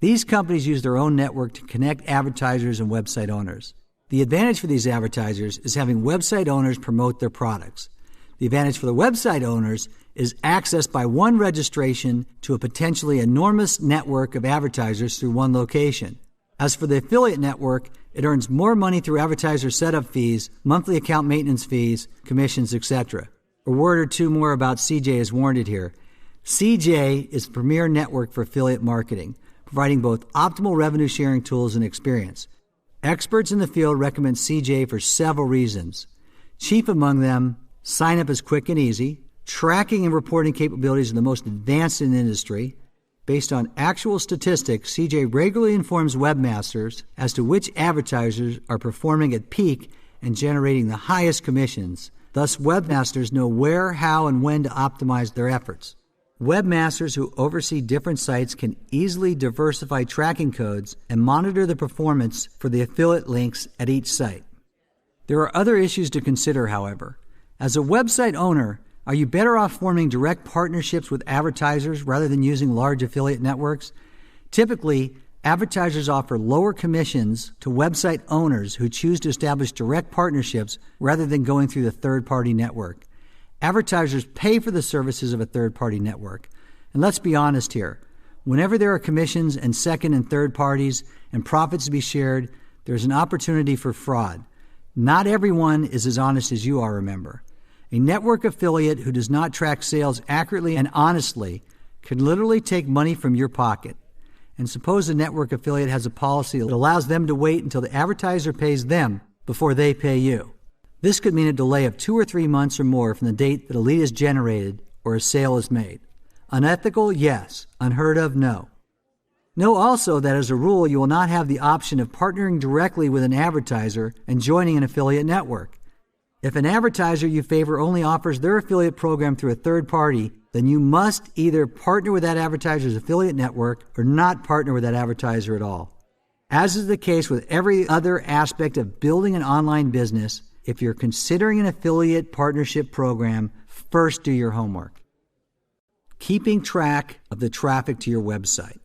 These companies use their own network to connect advertisers and website owners. The advantage for these advertisers is having website owners promote their products. The advantage for the website owners is accessed by one registration to a potentially enormous network of advertisers through one location. As for the affiliate network, it earns more money through advertiser setup fees, monthly account maintenance fees, commissions, etc. A word or two more about CJ is warranted here. CJ is the premier network for affiliate marketing, providing both optimal revenue sharing tools and experience. Experts in the field recommend CJ for several reasons. Chief among them, sign-up is quick and easy. Tracking and reporting capabilities are the most advanced in the industry. Based on actual statistics, CJ regularly informs webmasters as to which advertisers are performing at peak and generating the highest commissions. Thus, webmasters know where, how, and when to optimize their efforts. Webmasters who oversee different sites can easily diversify tracking codes and monitor the performance for the affiliate links at each site. There are other issues to consider, however. As a website owner, are you better off forming direct partnerships with advertisers rather than using large affiliate networks? Typically, advertisers offer lower commissions to website owners who choose to establish direct partnerships rather than going through the third-party network. Advertisers pay for the services of a third-party network. And let's be honest here. Whenever there are commissions and second and third parties and profits to be shared, there's an opportunity for fraud. Not everyone is as honest as you are, remember. A network affiliate who does not track sales accurately and honestly can literally take money from your pocket. And suppose the network affiliate has a policy that allows them to wait until the advertiser pays them before they pay you. This could mean a delay of 2 or 3 months or more from the date that a lead is generated or a sale is made. Unethical? Yes. Unheard of? No. Know also that as a rule, you will not have the option of partnering directly with an advertiser and joining an affiliate network. If an advertiser you favor only offers their affiliate program through a third party, then you must either partner with that advertiser's affiliate network or not partner with that advertiser at all. As is the case with every other aspect of building an online business, if you're considering an affiliate partnership program, first do your homework. Keeping track of the traffic to your website.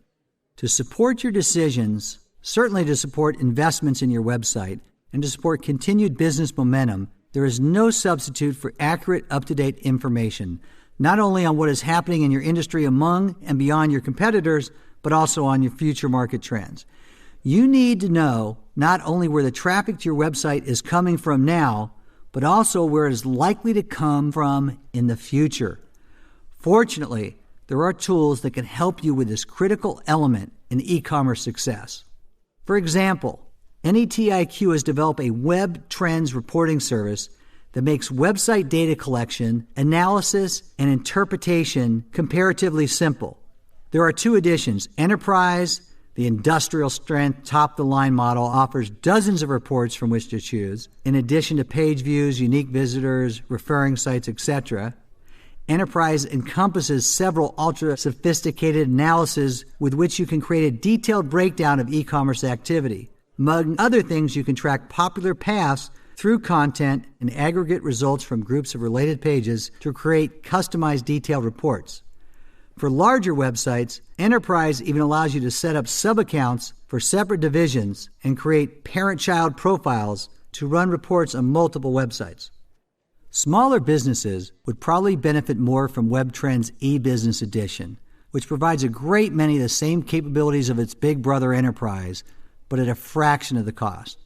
To support your decisions, certainly to support investments in your website, and to support continued business momentum, there is no substitute for accurate, up-to-date information, not only on what is happening in your industry among and beyond your competitors, but also on your future market trends. You need to know not only where the traffic to your website is coming from now, but also where it is likely to come from in the future. Fortunately, there are tools that can help you with this critical element in e-commerce success. For example, NETIQ has developed a web trends reporting service that makes website data collection, analysis, and interpretation comparatively simple. There are 2 editions. Enterprise, the industrial strength, top-of-the-line model, offers dozens of reports from which to choose, in addition to page views, unique visitors, referring sites, etc. Enterprise encompasses several ultra-sophisticated analyses with which you can create a detailed breakdown of e-commerce activity. Among other things, you can track popular paths through content and aggregate results from groups of related pages to create customized detailed reports. For larger websites, Enterprise even allows you to set up sub-accounts for separate divisions and create parent-child profiles to run reports on multiple websites. Smaller businesses would probably benefit more from WebTrends e-Business Edition, which provides a great many of the same capabilities of its big brother Enterprise, but at a fraction of the cost.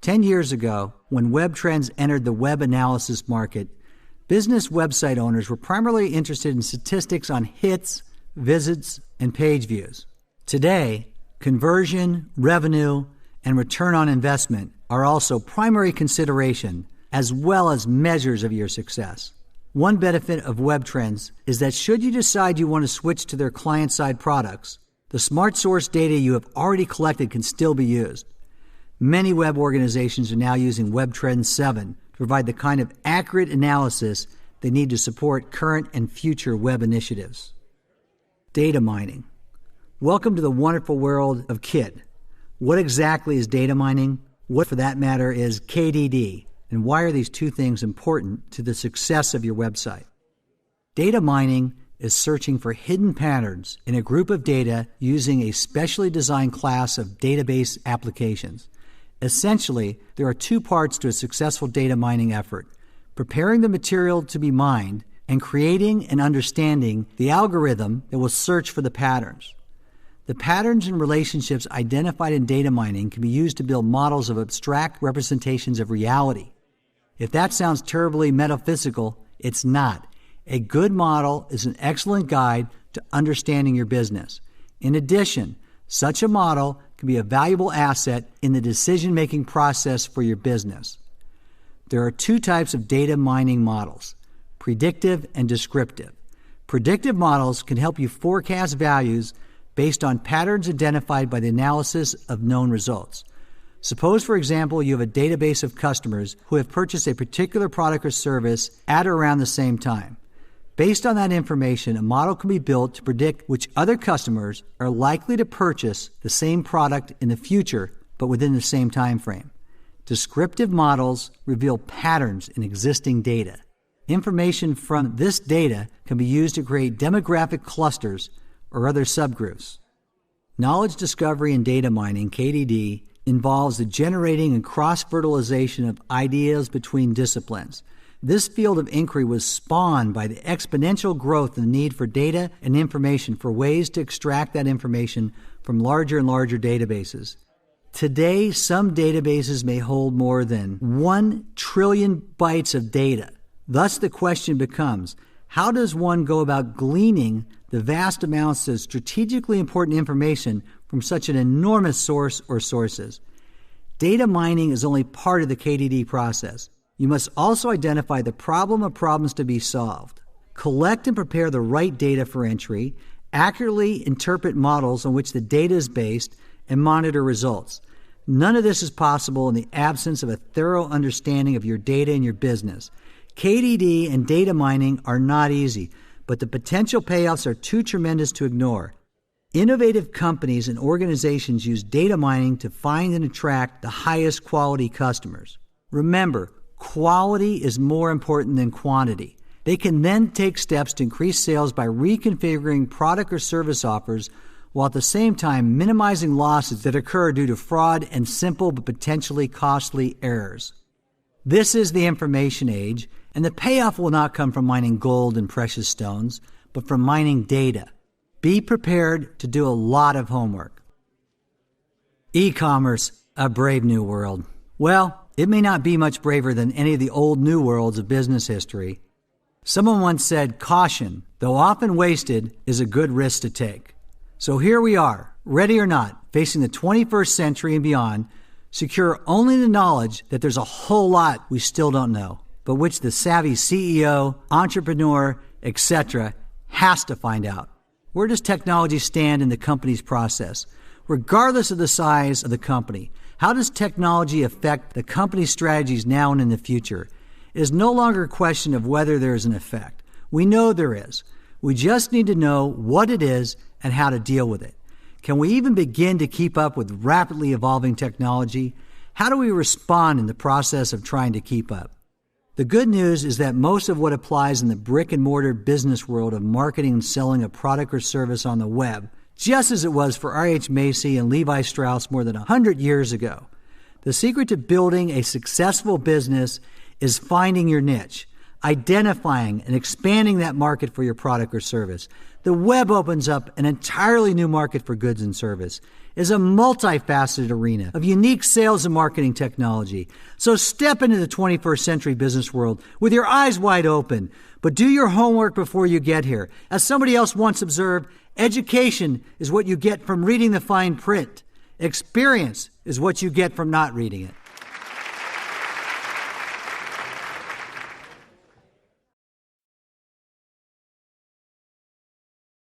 10 years ago, when WebTrends entered the web analysis market, business website owners were primarily interested in statistics on hits, visits, and page views. Today, conversion, revenue, and return on investment are also primary consideration, as well as measures of your success. One benefit of WebTrends is that should you decide you want to switch to their client-side products, the smart source data you have already collected can still be used. Many web organizations are now using WebTrends 7 to provide the kind of accurate analysis they need to support current and future web initiatives. Data mining. Welcome to the wonderful world of KIT. What exactly is data mining? What, for that matter, is KDD? And why are these 2 things important to the success of your website? Data mining is searching for hidden patterns in a group of data using a specially designed class of database applications. Essentially, there are 2 parts to a successful data mining effort: preparing the material to be mined and creating and understanding the algorithm that will search for the patterns. The patterns and relationships identified in data mining can be used to build models of abstract representations of reality. If that sounds terribly metaphysical, it's not. A good model is an excellent guide to understanding your business. In addition, such a model can be a valuable asset in the decision-making process for your business. There are two types of data mining models: predictive and descriptive. Predictive models can help you forecast values based on patterns identified by the analysis of known results. Suppose, for example, you have a database of customers who have purchased a particular product or service at or around the same time. Based on that information, a model can be built to predict which other customers are likely to purchase the same product in the future, but within the same time frame. Descriptive models reveal patterns in existing data. Information from this data can be used to create demographic clusters or other subgroups. Knowledge discovery and data mining, KDD, involves the generating and cross-fertilization of ideas between disciplines. This field of inquiry was spawned by the exponential growth in the need for data and information for ways to extract that information from larger and larger databases. Today, some databases may hold more than 1 trillion bytes of data. Thus, the question becomes, how does one go about gleaning the vast amounts of strategically important information from such an enormous source or sources? Data mining is only part of the KDD process. You must also identify the problem or problems to be solved. Collect and prepare the right data for entry, accurately interpret models on which the data is based, and monitor results. None of this is possible in the absence of a thorough understanding of your data and your business. KDD and data mining are not easy, but the potential payoffs are too tremendous to ignore. Innovative companies and organizations use data mining to find and attract the highest quality customers. Remember, quality is more important than quantity. They can then take steps to increase sales by reconfiguring product or service offers while at the same time minimizing losses that occur due to fraud and simple but potentially costly errors. This is the information age, and the payoff will not come from mining gold and precious stones, but from mining data. Be prepared to do a lot of homework. E-commerce, a brave new world. Well, it may not be much braver than any of the old new worlds of business history. Someone once said, caution, though often wasted, is a good risk to take. So here we are, ready or not, facing the 21st century and beyond, secure only the knowledge that there's a whole lot we still don't know, but which the savvy CEO, entrepreneur, etc. has to find out. Where does technology stand in the company's process? Regardless of the size of the company, how does technology affect the company's strategies now and in the future? It is no longer a question of whether there is an effect. We know there is. We just need to know what it is and how to deal with it. Can we even begin to keep up with rapidly evolving technology? How do we respond in the process of trying to keep up? The good news is that most of what applies in the brick-and-mortar business world of marketing and selling a product or service on the web, just as it was for R.H. Macy and Levi Strauss more than 100 years ago. The secret to building a successful business is finding your niche, identifying and expanding that market for your product or service. The web opens up an entirely new market for goods and service. Is a multifaceted arena of unique sales and marketing technology. So step into the 21st century business world with your eyes wide open, but do your homework before you get here. As somebody else once observed, education is what you get from reading the fine print. Experience is what you get from not reading it.